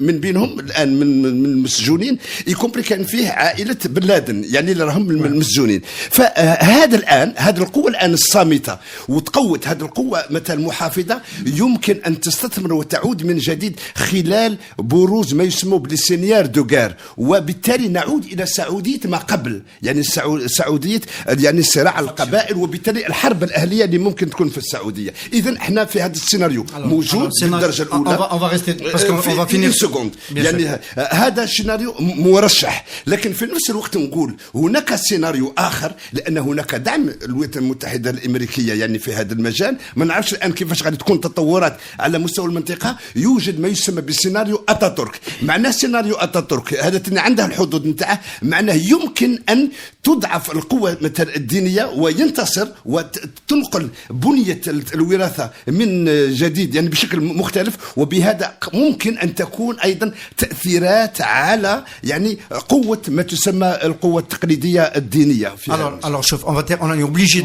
Speaker 6: من بينهم الآن من المسجونين يكون كان فيه عائلة بن لادن، يعني هم المسجونين. فهذا الآن هذه القوة الآن الصامتة وتقوت هذه القوة مثلا المحافظة يمكن أن تستثمر وتعود من جديد خلال بروز ما يسمى بالسينيار دوغار، وبالتالي نعود إلى سعودية ما قبل، يعني سعودية يعني صراع القبائل، وبالتالي الحرب الأهلية اللي ممكن تكون في السعودية. إذا احنا في هذا السيناريو موجود بالدرجة الأولى. يعني هذا السيناريو مرشح، لكن في نفس الوقت نقول هناك سيناريو آخر، لأن هناك دعم الولايات المتحدة الأمريكية يعني في هذا المجال. ما نعرفش الآن كيفاش غادي تكون تطورات على مستوى المنطقة. يوجد ما يسمى بسيناريو أتاتورك. معناه سيناريو أتاتورك هذا عندها الحدود نتاعه، معناه يمكن أن تضعف القوة مثلا الدينية وينتصر وتنقل بنية الوراثة من جديد يعني بشكل مختلف، وبهذا ممكن أن تكون أيضا تأثيرات على يعني قوة ما تسمى القوة التقليدية الدينية.
Speaker 11: Alors, on est obligé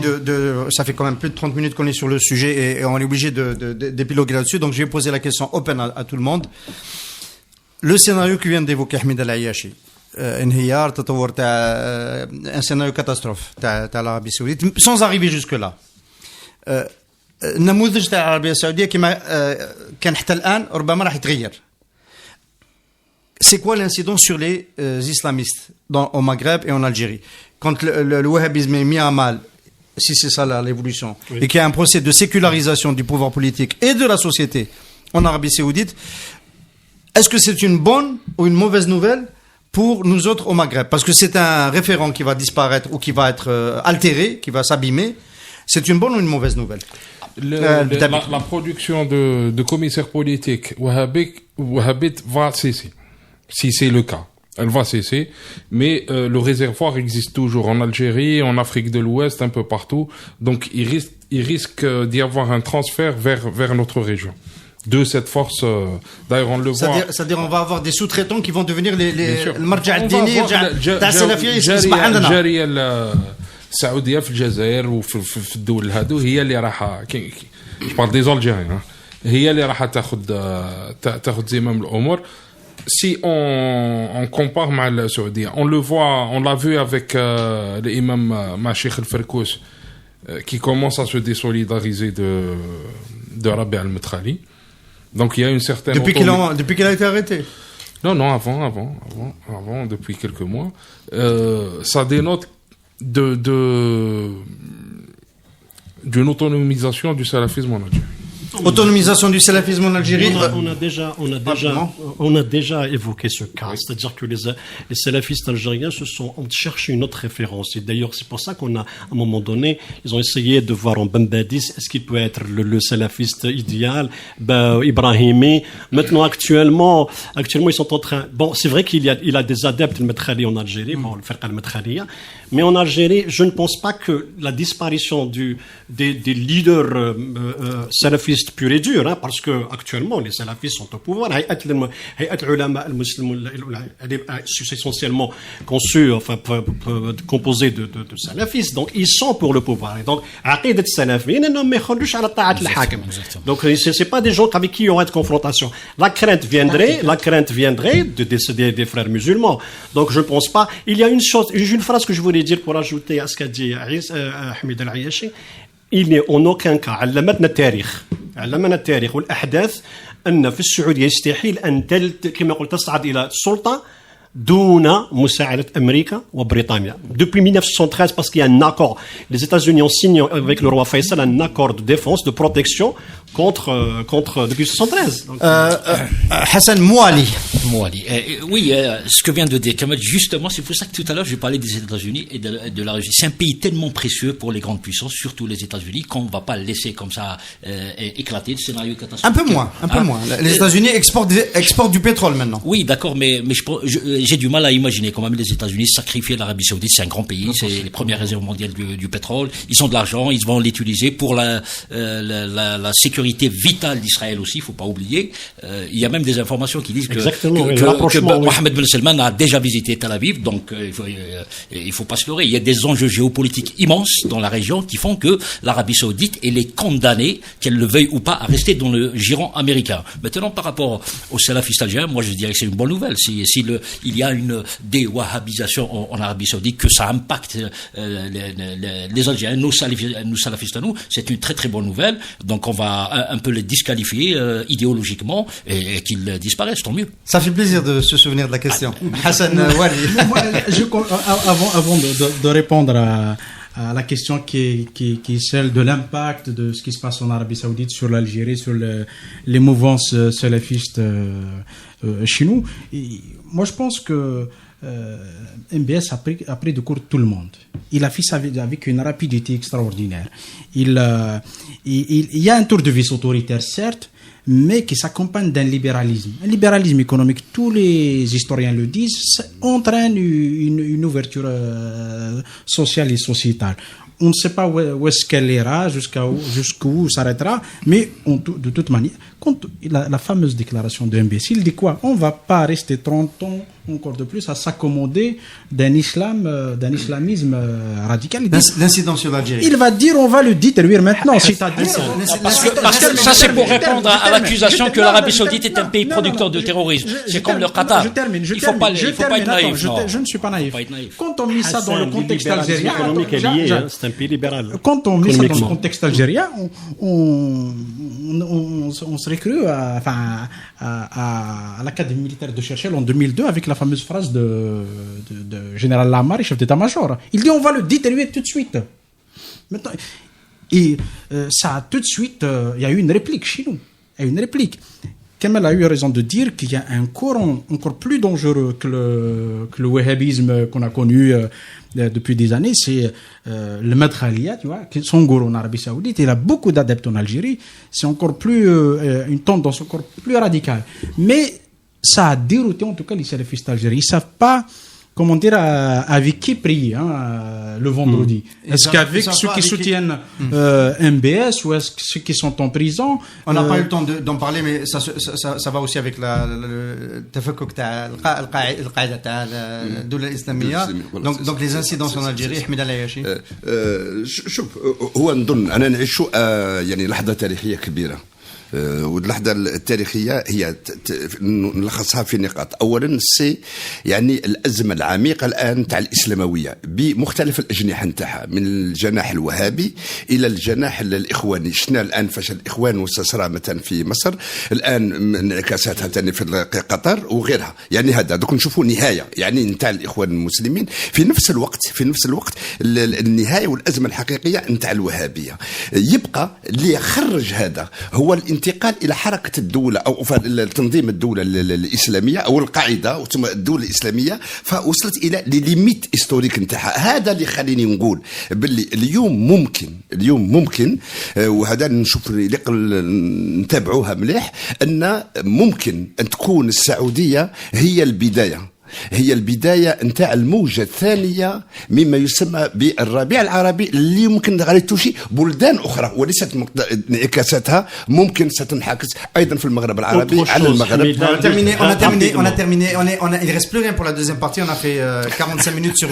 Speaker 11: ça fait quand même plus de 30 minutes qu'on est sur le sujet et on est obligé d'épiloguer là-dessus. Donc, je vais poser la question open à tout le monde. Le scénario que vient d'évoquer Hamid El Ayachi, انهيار تطور تاع un scénario catastrophe تاع العربية السعودية, sans arriver jusque là. النموذج تاع العربية السعودية كما كان حتى الآن ربما راح يتغير. C'est quoi l'incidence sur les islamistes au Maghreb et en Algérie? quand le wahhabisme est mis à mal, si c'est ça l'évolution, et qu'il y a un procès de sécularisation du pouvoir politique et de la société en Arabie Saoudite, est-ce que c'est une bonne ou une mauvaise nouvelle pour nous autres au Maghreb? Parce que c'est un référent qui va disparaître ou qui va être altéré, qui va s'abîmer. C'est une bonne ou une mauvaise nouvelle?
Speaker 7: La production de commissaires politiques wahhabites va cesser. Si c'est le cas, elle va cesser. Mais le réservoir existe toujours en Algérie, en Afrique de l'Ouest, un peu partout. Donc il risque d'y avoir un transfert vers notre région. De cette force, d'ailleurs on le voit.
Speaker 11: C'est-à-dire on va avoir des sous-traitants qui vont devenir les marja ad-dini, تاع السلفية يصبح عندنا.
Speaker 7: الجارية السعودية في الجزائر وفي الدول هادو هي اللي راح je parle des Algériens هي اللي راح تاخذ زمام الأمور. Si on compare مع السعودية, on le voit, on l'a vu avec l'imam Machich El-Ferkous qui commence à se désolidariser de Rabi al-Metrali. Donc il y a une certaine
Speaker 11: depuis qu'il a été arrêté.
Speaker 7: Non, avant, depuis quelques mois, ça dénote d'une autonomisation du salafisme en Algérie.
Speaker 11: Autonomisation du salafisme en Algérie.
Speaker 8: On a déjà évoqué ce cas, c'est-à-dire que les salafistes algériens ont cherché une autre référence. Et d'ailleurs, c'est pour ça qu'on a, à un moment donné, ils ont essayé de voir en Bambadis, est-ce qu'il peut être le salafiste idéal, Ibrahimi. Maintenant, actuellement, ils sont en train. Bon, c'est vrai qu'il a des adeptes, le Metrali en Algérie, le Firqa al-Metralia. Mais en Algérie, je ne pense pas que la disparition des leaders salafistes purs et durs, parce que actuellement les salafistes sont au pouvoir. C'est essentiellement conçu, composé de salafistes, donc ils sont pour le pouvoir. Et donc, donc c'est pas des gens avec qui il y aurait de confrontation. La crainte viendrait de décéder des frères musulmans. Donc je ne pense pas. Il y a une phrase que je voulais dire pour ajouter à ce qu'a dit Hamid Al-Ayashi. Il n'est en aucun cas علمنا التاريخ والأحداث أن في السعودية يستحيل أن كما قلت تصعد إلى السلطة دون مساعدة أمريكا وبريطانيا. Depuis 1973, parce qu'il y a un accord, les États-Unis ont signé avec le roi Faisal un accord de défense, de protection contre depuis 1973.
Speaker 11: Hassan Mouali.
Speaker 10: Oui, ce que vient de dire Kamal, justement, c'est pour ça que tout à l'heure je parlais des États-Unis et de la Russie. C'est un pays tellement précieux pour les grandes puissances, surtout les États-Unis, qu'on ne va pas laisser comme ça éclater le scénario catastrophique.
Speaker 11: Un peu moins. Les États-Unis exportent du pétrole maintenant.
Speaker 10: Oui, d'accord, mais j'ai du mal à imaginer quand même les États-Unis sacrifier l'Arabie Saoudite. C'est un grand pays, c'est les premières réserves mondiales du pétrole. Ils ont de l'argent, ils vont l'utiliser pour la sécurité vitale d'Israël aussi. Il faut pas oublier. Il y a même des informations qui disent que Mohammed Ben Salman a déjà visité Tel Aviv, donc il faut pas se leurrer. Il y a des enjeux géopolitiques immenses dans la région qui font que l'Arabie Saoudite elle est condamnée, qu'elle le veuille ou pas, à rester dans le giron américain. Maintenant, par rapport aux salafistes algériens, moi je dirais que c'est une bonne nouvelle. Il y a une déwahhabisation en Arabie Saoudite, que ça impacte les Algériens, nos salafistes à nous, c'est une très très bonne nouvelle. Donc on va un peu les disqualifier idéologiquement et qu'ils disparaissent, tant mieux.
Speaker 11: Ça fait plaisir de se souvenir de la question. Hassan Wali.
Speaker 9: Avant de répondre à la question qui est celle de l'impact de ce qui se passe en Arabie Saoudite sur l'Algérie, sur les mouvances salafistes chez nous. Et moi, je pense que MBS a pris de court tout le monde. Il a fait ça avec une rapidité extraordinaire. Il y a un tour de vis autoritaire, certes, mais qui s'accompagne d'un libéralisme. Un libéralisme économique, tous les historiens le disent, entraîne une ouverture sociale et sociétale. On ne sait pas où est-ce qu'elle ira, jusqu'où s'arrêtera, mais de toute manière, quand la fameuse déclaration de MBS, il dit quoi? On ne va pas rester 30 ans encore de plus à s'accommoder d'un islamisme radical.
Speaker 11: L'incident sur l'Algérie.
Speaker 9: Il va dire, on va le détruire maintenant. C'est-à-dire,
Speaker 10: parce que ça c'est pour répondre à l'accusation que l'Arabie Saoudite est un pays producteur de terrorisme. C'est comme le Qatar. Il ne faut pas être naïf.
Speaker 9: Je ne suis pas naïf. Quand on met ça dans le contexte algérien,
Speaker 8: un pays libéral.
Speaker 9: Quand on met ça dans le contexte algérien, on serait cru à l'Académie militaire de Cherchel en 2002 avec la fameuse phrase de général Lamar, chef d'état-major. Il dit on va le détruire tout de suite. Maintenant, et ça a tout de suite, il y a eu une réplique chez nous. Il y a eu une réplique. Kamel a eu raison de dire qu'il y a un courant encore plus dangereux que le wahhabisme qu'on a connu depuis des années, c'est le Madkhalia, tu vois, son gourou en Arabie Saoudite. Il a beaucoup d'adeptes en Algérie. C'est encore plus une tendance encore plus radicale. Mais ça a dérouté en tout cas les salafistes algériens. Ils savent pas comment dire, avec qui prier le vendredi. Est-ce qu'avec ceux qui soutiennent MBS ou est-ce que ceux qui sont en prison?
Speaker 11: On n'a pas eu le temps d'en parler, mais ça va aussi avec le tafakuk al-Qaïda تاع الدولة الإسلامية. Donc les incidences en Algérie. أحمد الله ياشي.
Speaker 6: شوف هو نظن أنا نعيش يعني لحظة تاريخية كبيرة. واللحظة التاريخية هي نلخصها في نقاط. أولا يعني الأزمة العميقة الآن تاع الإسلاموية بمختلف الأجنحة نتاعها، من الجناح الوهابي إلى الجناح الإخواني. شفنا الآن فشل الإخوان والسسرة مثلا في مصر، الآن انعكاساتها ثاني في قطر وغيرها. يعني هذا دوك نشوفوا نهاية يعني نتاع الإخوان المسلمين. في نفس الوقت النهاية والأزمة الحقيقية نتاع الوهابية. يبقى اللي يخرج هذا هو الانتقال إلى حركة الدولة أو تنظيم الدولة الإسلامية أو القاعدة ثم الدولة الإسلامية، فوصلت إلى ليميت هيستوريك نتاعها. هذا اللي خليني نقول باللي اليوم ممكن وهذا نشوف نتابعوها مليح، أن ممكن أن تكون السعودية هي البداية نتاع الموجة الثانية مما يسمى بالربيع العربي، اللي يمكن غادي توشي بلدان أخرى وليست انعكاساتها ممكن ستنعكس أيضا في المغرب العربي على المغرب.
Speaker 11: On a terminé. Il reste plus rien pour la deuxième partie. On a fait 45 minutes sur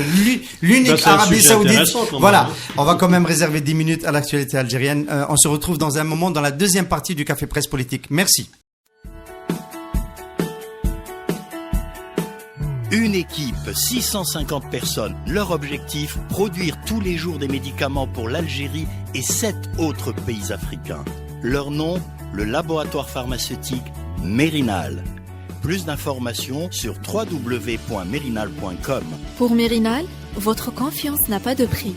Speaker 11: l'unique Arabie Saoudite. Voilà. On va quand même réserver 10 minutes à l'actualité algérienne. On se retrouve dans un moment dans la deuxième partie du Café Presse Politique. Merci.
Speaker 1: Une équipe, 650 personnes. Leur objectif, produire tous les jours des médicaments pour l'Algérie et 7 autres pays africains. Leur nom, le laboratoire pharmaceutique Mérinal. Plus d'informations sur www.mérinal.com.
Speaker 2: Pour Mérinal, votre confiance n'a pas de prix.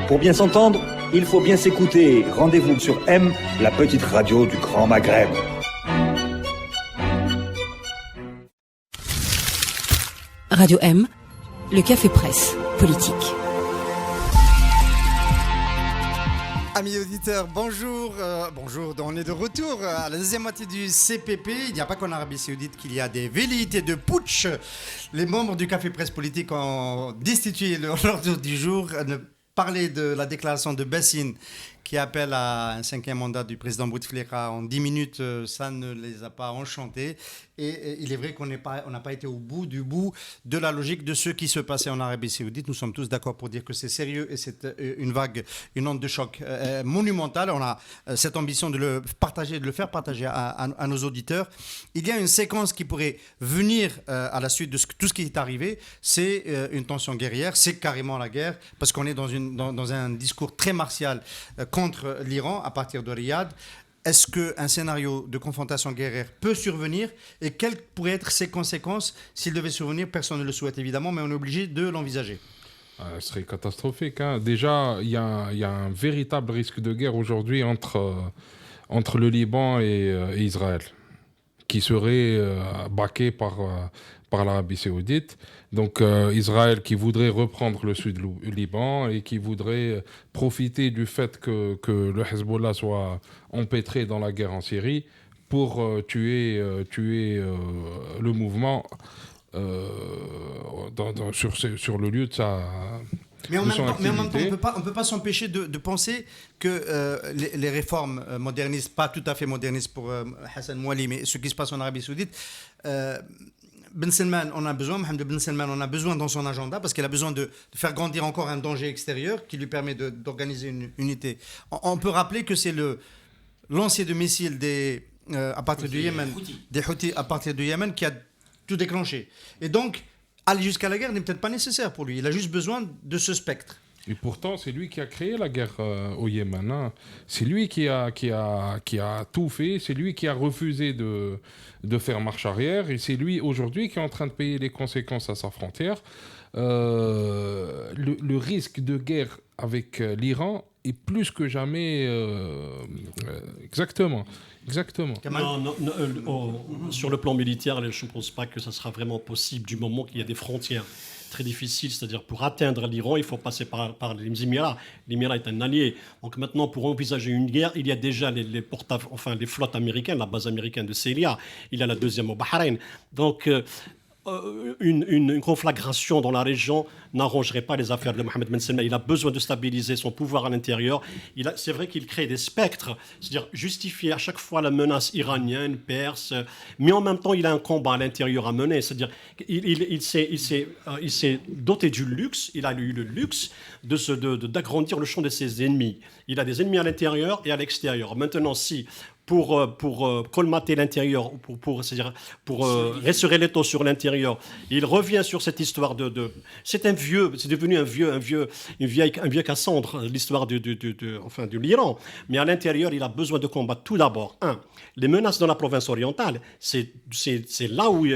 Speaker 3: Pour bien s'entendre, il faut bien s'écouter. Rendez-vous sur M, la petite radio du Grand Maghreb.
Speaker 4: Radio M, le Café Presse Politique.
Speaker 11: Amis auditeurs, bonjour. On est de retour à la deuxième moitié du CPP. Il n'y a pas qu'en Arabie Saoudite qu'il y a des velléités de putsch. Les membres du Café Presse Politique ont destitué l'ordre du jour. Parler de la déclaration de Bessine qui appelle à un 5e mandat du président Bouteflika en 10 minutes, ça ne les a pas enchantés. Et il est vrai qu'on n'a pas été au bout de la logique de ce qui se passait en Arabie Saoudite. Nous sommes tous d'accord pour dire que c'est sérieux et c'est une onde de choc monumentale. On a cette ambition de le faire partager à nos auditeurs. Il y a une séquence qui pourrait venir à la suite de tout ce qui est arrivé. C'est une tension guerrière, c'est carrément la guerre, parce qu'on est dans un discours très martial contre l'Iran à partir de Riyad. Est-ce qu'un scénario de confrontation guerrière peut survenir et quelles pourraient être ses conséquences s'il devait survenir? Personne ne le souhaite évidemment, mais on est obligé de l'envisager.
Speaker 7: Ce serait catastrophique. Déjà, il y a un véritable risque de guerre aujourd'hui entre le Liban et Israël, qui serait baqué par l'Arabie Saoudite. Donc Israël qui voudrait reprendre le sud du Liban et qui voudrait profiter du fait que le Hezbollah soit empêtré dans la guerre en Syrie pour tuer le mouvement sur le lieu de sa...
Speaker 11: Mais en même temps, on ne peut pas s'empêcher de penser que les réformes modernistes, pas tout à fait modernistes pour Hassan Mouali, mais ce qui se passe en Arabie Saoudite, Ben Salman, Mohamed Ben Salman, on a besoin dans son agenda parce qu'il a besoin de faire grandir encore un danger extérieur qui lui permet d'organiser une unité. On peut rappeler que c'est le lancier de missiles à partir du Yémen, des Houthis à partir du Yémen qui a tout déclencher. Et donc, aller jusqu'à la guerre n'est peut-être pas nécessaire pour lui. Il a juste besoin de ce spectre.
Speaker 7: Et pourtant, c'est lui qui a créé la guerre au Yémen. Hein. C'est lui qui a tout fait. C'est lui qui a refusé de faire marche arrière. Et c'est lui, aujourd'hui, qui est en train de payer les conséquences à sa frontière. Le risque de guerre avec l'Iran est plus que jamais... Exactement.
Speaker 8: Sur le plan militaire, je ne pense pas que ça sera vraiment possible du moment qu'il y a des frontières très difficile, c'est-à-dire pour atteindre l'Iran, il faut passer par les Émirats. L'Émirat est un allié. Donc maintenant, pour envisager une guerre, il y a déjà les flottes américaines, la base américaine de Ceylia, il y a la deuxième au Bahreïn. Donc une conflagration dans la région n'arrangerait pas les affaires de Mohammed Ben Salman. Il a besoin de stabiliser son pouvoir à l'intérieur. C'est vrai qu'il crée des spectres, c'est-à-dire justifier à chaque fois la menace iranienne, perse, mais en même temps il a un combat à l'intérieur à mener. C'est-à-dire il s'est doté du luxe, il a eu le luxe d'agrandir le champ de ses ennemis. Il a des ennemis à l'intérieur et à l'extérieur. Maintenant, si pour colmater l'intérieur, pour resserrer les taux sur l'intérieur, il revient sur cette histoire c'est devenu un vieux Cassandre, l'histoire de l'Iran. Mais à l'intérieur, il a besoin de combattre tout d'abord. Les menaces dans la province orientale, c'est là où il y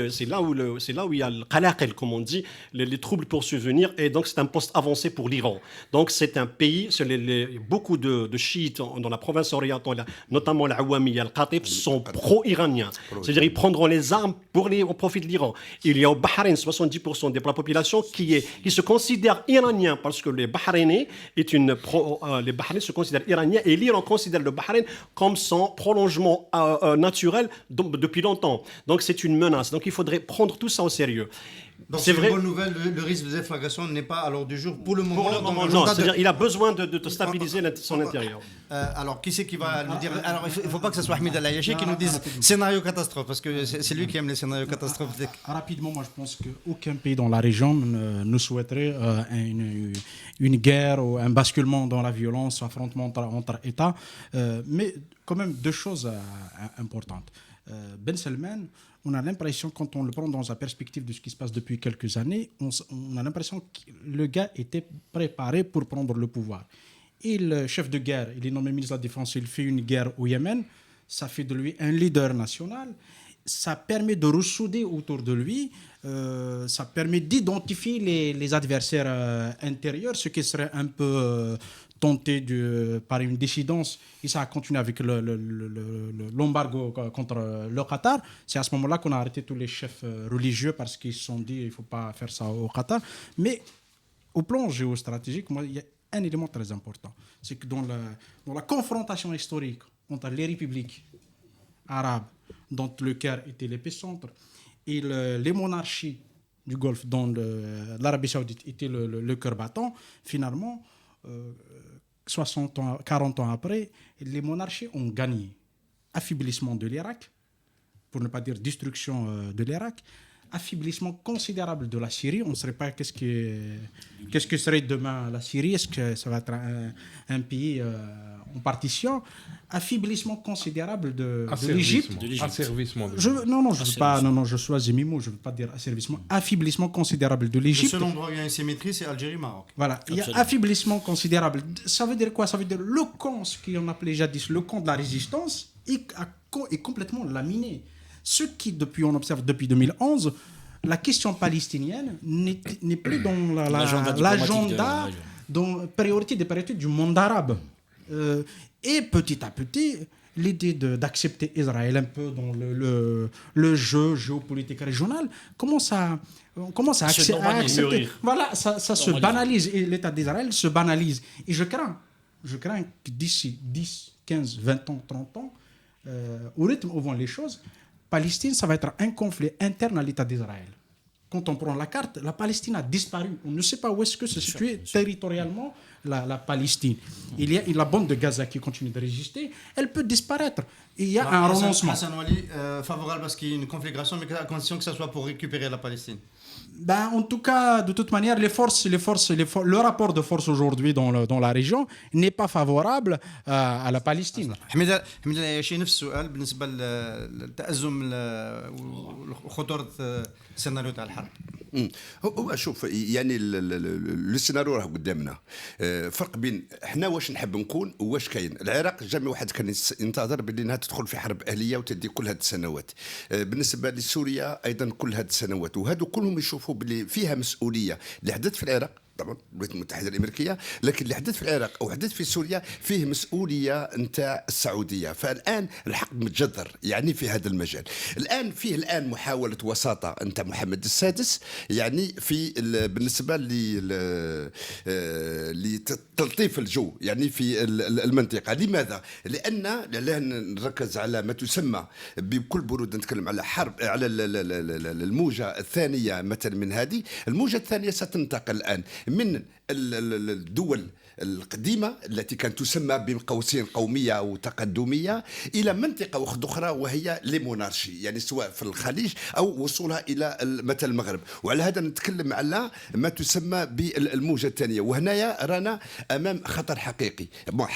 Speaker 8: a le qalaqil, comme on dit, les troubles pour survenir, et donc c'est un poste avancé pour l'Iran. Donc c'est un pays, beaucoup de chiites dans la province orientale, notamment l'Awami, Al-Qatib, sont pro-iraniens. C'est-à-dire ils prendront les armes au profit de l'Iran. Il y a au Bahreïn 70% de la population qui se considère iranien, parce que les Bahreïnais se considèrent iraniens, et l'Iran considère le Bahreïn comme son prolongement naturel depuis longtemps. Donc c'est une menace. Donc il faudrait prendre tout ça au sérieux.
Speaker 11: Donc c'est une bonne nouvelle, le risque de déflagration n'est pas à l'ordre du jour pour le moment.
Speaker 8: Non, c'est-à-dire il a besoin de stabiliser son intérieur.
Speaker 11: Alors qui c'est qui va nous dire? Alors il ne faut pas que ce soit Ahmed Al-Ayashi qui nous dise scénario catastrophe, parce que c'est lui qui aime les scénarios catastrophes.
Speaker 9: Rapidement, moi je pense qu'aucun pays dans la région ne souhaiterait une guerre ou un basculement dans la violence, affrontement entre États. Mais quand même deux choses importantes. Ben Salman, on a l'impression, quand on le prend dans la perspective de ce qui se passe depuis quelques années, on a l'impression que le gars était préparé pour prendre le pouvoir. Et le chef de guerre, il est nommé ministre de la Défense, il fait une guerre au Yémen, ça fait de lui un leader national, ça permet de ressouder autour de lui, ça permet d'identifier les adversaires intérieurs, ce qui serait un peu tenté par une dissidence, et ça a continué avec l'embargo contre le Qatar. C'est à ce moment-là qu'on a arrêté tous les chefs religieux parce qu'ils se sont dit il ne faut pas faire ça au Qatar. Mais au plan géostratégique, il y a un élément très important. C'est que dans la confrontation historique entre les républiques arabes, dont le Caire était l'épicentre, et les monarchies du Golfe, dont l'Arabie Saoudite était le cœur battant, finalement, 40 ans après, les monarchies ont gagné. Affaiblissement de l'Irak, pour ne pas dire destruction de l'Irak, affaiblissement considérable de la Syrie. On ne sait pas qu'est-ce que serait demain la Syrie. Est-ce que ça va être un pays en partition? Affaiblissement considérable de l'Égypte.
Speaker 7: Asservissement.
Speaker 9: Je choisis mes mots. Je ne veux pas dire asservissement. Affaiblissement considérable de l'Égypte.
Speaker 11: Le seul endroit où il y a une symétrie, c'est Algérie-Maroc.
Speaker 9: Voilà. Il y a affaiblissement considérable. Ça veut dire quoi? Ça veut dire le camp, ce qu'on appelait jadis le camp de la résistance, est complètement laminé. Ce qui, on observe depuis 2011, la question palestinienne n'est plus dans l'agenda, dans priorité des priorités du monde arabe. Et petit à petit, l'idée d'accepter Israël un peu dans le jeu géopolitique régional commence à accepter. Voilà, ça se banalise, et l'État d'Israël se banalise. Et je crains que d'ici 10, 15, 20 ans, 30 ans, au rythme où vont les choses, Palestine, ça va être un conflit interne à l'État d'Israël. Quand on prend la carte, la Palestine a disparu. On ne sait pas où est-ce que se situe territorialement la Palestine. Il y a la bande de Gaza qui continue de résister. Elle peut disparaître. Il y a un renoncement.
Speaker 11: Hassan Wali, favorable parce qu'il y a une conflagration, mais à condition que ça soit pour récupérer la Palestine.
Speaker 9: En tout cas, de toute manière, le rapport de force aujourd'hui dans la région n'est pas favorable à la Palestine.
Speaker 11: حميدة شيء نفس السؤال بالنسبة للتأزم وخطورة السيناريو تاع الحرب.
Speaker 6: هو شوف يعني السيناريو راه قدامنا. فرق بين احنا واش نحب نكون وواش كاين. العراق جامي واحد كان ينتظر باللي انها تدخل في حرب اهليه وتدي كل هذه السنوات. بالنسبه لسوريا ايضا كل هذه السنوات، وهذو كلهم يشوفوا باللي فيها مسؤوليه اللي حدث في العراق. طبعا الولايات المتحده الامريكيه، لكن اللي حدث في العراق او حدث في سوريا فيه مسؤوليه نتاع السعوديه. فالان الحق متجذر يعني في هذا المجال. الان محاوله وساطه نتاع محمد السادس يعني في بالنسبه لتلطيف الجو يعني في المنطقه. لماذا؟ لان نركز على ما تسمى بكل برود، نتكلم على حرب على الموجه الثانيه مثلا. من هذه الموجه الثانيه ستنتقل الان من الدول القديمة التي كانت تسمى بين قوسين قومية أو تقدمية إلى منطقة أخرى وهي ليمونارشي، يعني سواء في الخليج أو وصولها إلى مثل المغرب. وعلى هذا نتكلم على ما تسمى بالموجة الثانية. وهنا رانا أمام خطر حقيقي.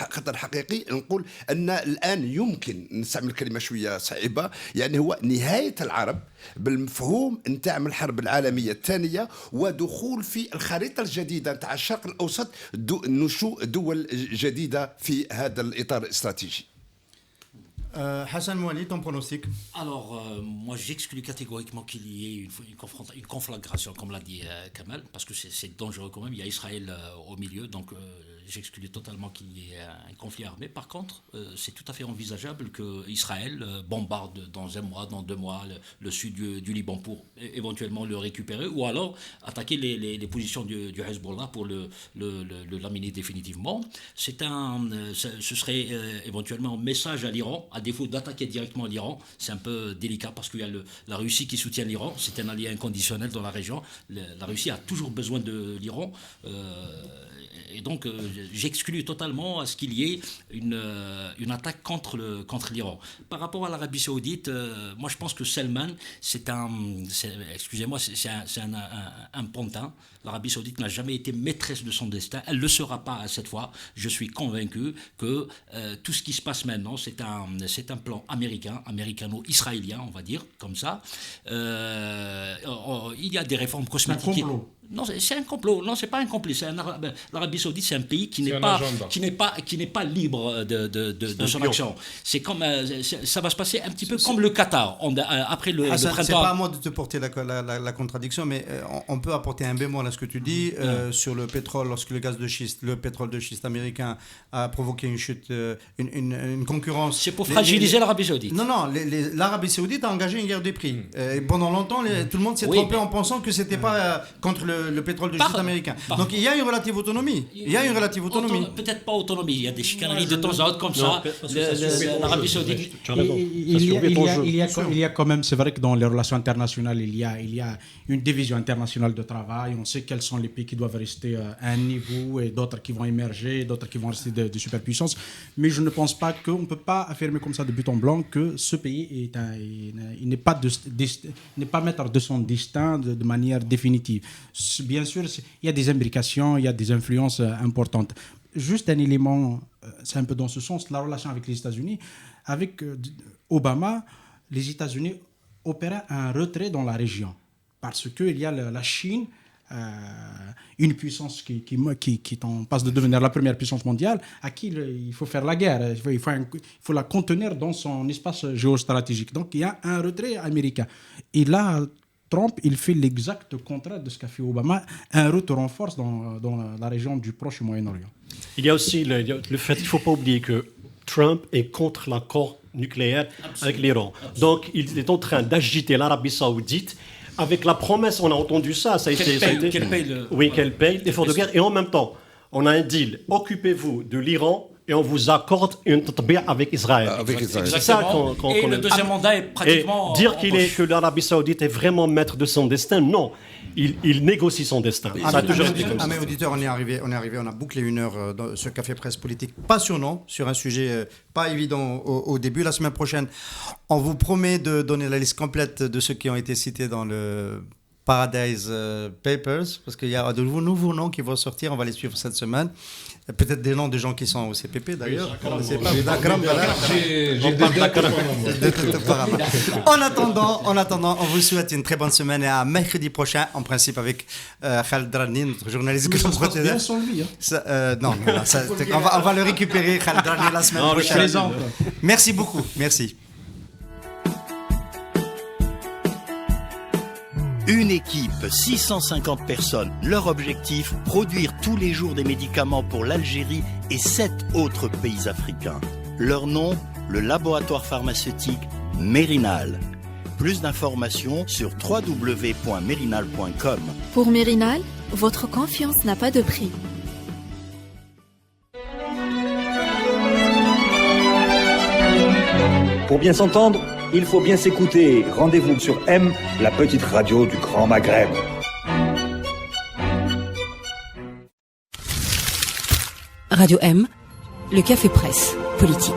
Speaker 6: خطر حقيقي نقول أن الآن يمكن نستعمل كلمة شوية صعيبة، يعني هو نهاية العرب بالمفهوم نتاع من الحرب العالمية الثانية ودخول في الخريطة الجديدة نتاع الشرق الأوسط، نشوء دول جديدة في هذا الإطار الاستراتيجي.
Speaker 11: Hassan Mouali, ton pronostic?
Speaker 10: Alors, moi j'exclus catégoriquement qu'il y ait une conflagration, comme l'a dit Kamal, parce que c'est dangereux quand même. Il y a Israël au milieu, donc j'exclus totalement qu'il y ait un conflit armé. Par contre, c'est tout à fait envisageable qu'Israël bombarde dans un mois, dans 2 mois, le sud du Liban pour éventuellement le récupérer, ou alors attaquer les positions du Hezbollah pour le laminer définitivement. Ce serait éventuellement un message à l'Iran, à défaut d'attaquer directement l'Iran. C'est un peu délicat parce qu'il y a la Russie qui soutient l'Iran. C'est un allié inconditionnel dans la région. La Russie a toujours besoin de l'Iran. Et donc, j'exclus totalement à ce qu'il y ait une attaque contre l'Iran. Par rapport à l'Arabie Saoudite, moi je pense que Salman, c'est un pantin. L'Arabie Saoudite n'a jamais été maîtresse de son destin. Elle ne le sera pas cette fois. Je suis convaincu que tout ce qui se passe maintenant, c'est un plan américano-israélien, on va dire, comme ça. Il y a des réformes cosmétiques. Non, c'est un complot. Non, c'est pas un complot. L'Arabie Saoudite, c'est un pays qui n'est pas libre de son action. C'est comme ça va se passer un petit peu comme le Qatar après le printemps.
Speaker 11: C'est pas à moi de te porter la contradiction, mais on peut apporter un bémol à ce que tu dis sur le pétrole. Lorsque le pétrole de schiste américain a provoqué une chute, une concurrence.
Speaker 10: C'est pour fragiliser l'Arabie Saoudite.
Speaker 11: Non, l'Arabie Saoudite a engagé une guerre des prix. Et pendant longtemps, tout le monde s'est trompé en pensant que c'était pas contre le pétrole de schiste américain. Donc il y a une relative autonomie.
Speaker 10: Peut-être pas autonomie. Il y a des chicaneries de temps à autre comme ça. L'Arabie Saoudite.
Speaker 9: Il y a quand même, c'est vrai que dans les relations internationales, il y a une division internationale de travail. On sait quels sont les pays qui doivent rester à un niveau et d'autres qui vont émerger, d'autres qui vont rester des superpuissances. Mais je ne pense pas qu'on ne peut pas affirmer comme ça de but en blanc que ce pays n'est pas maître de son destin de manière définitive. Bien sûr, il y a des imbrications, il y a des influences importantes. Juste un élément, c'est un peu dans ce sens, la relation avec les États-Unis. Avec Obama, les États-Unis opéraient un retrait dans la région parce qu'il y a la Chine, une puissance qui est en passe de devenir la première puissance mondiale, à qui il faut faire la guerre, il faut la contenir dans son espace géostratégique. Donc il y a un retrait américain. Et là, Trump, il fait l'exact contraire de ce qu'a fait Obama, un retour en force dans la région du Proche et Moyen-Orient.
Speaker 8: Il y a aussi le fait qu'il ne faut pas oublier que Trump est contre l'accord nucléaire avec l'Iran. Donc il est en train d'agiter l'Arabie Saoudite avec la promesse, on a entendu ça, qu'elle paye l'effort de guerre, et en même temps, on a un deal, occupez-vous de l'Iran et on vous accorde une tatbi'a avec Israël.
Speaker 10: C'est ça et le deuxième mandat est pratiquement...
Speaker 8: Et dire que l'Arabie Saoudite est vraiment maître de son destin, non. Il négocie son destin. Ça a toujours été comme ça.
Speaker 11: Mes auditeurs, on a bouclé 1 heure dans ce café presse politique passionnant sur un sujet pas évident au début. La semaine prochaine, on vous promet de donner la liste complète de ceux qui ont été cités dans le Paradise Papers, parce qu'il y a de nouveaux noms qui vont sortir, on va les suivre cette semaine. Peut-être des noms de gens qui sont au CPP d'ailleurs. En attendant, on vous souhaite une très bonne semaine et à mercredi prochain, en principe avec Khaled Drani, notre journaliste.
Speaker 9: Mais ça se passe bien sans lui.
Speaker 11: Non, on va le récupérer, Khaled Drani, la semaine prochaine. Merci beaucoup, merci.
Speaker 1: Une équipe, 650 personnes. Leur objectif, produire tous les jours des médicaments pour l'Algérie et 7 autres pays africains. Leur nom, le laboratoire pharmaceutique Mérinal. Plus d'informations sur www.mérinal.com.
Speaker 2: Pour Mérinal, votre confiance n'a pas de prix.
Speaker 3: Pour bien s'entendre, il faut bien s'écouter. Rendez-vous sur M, la petite radio du Grand Maghreb.
Speaker 4: Radio M, le café presse politique.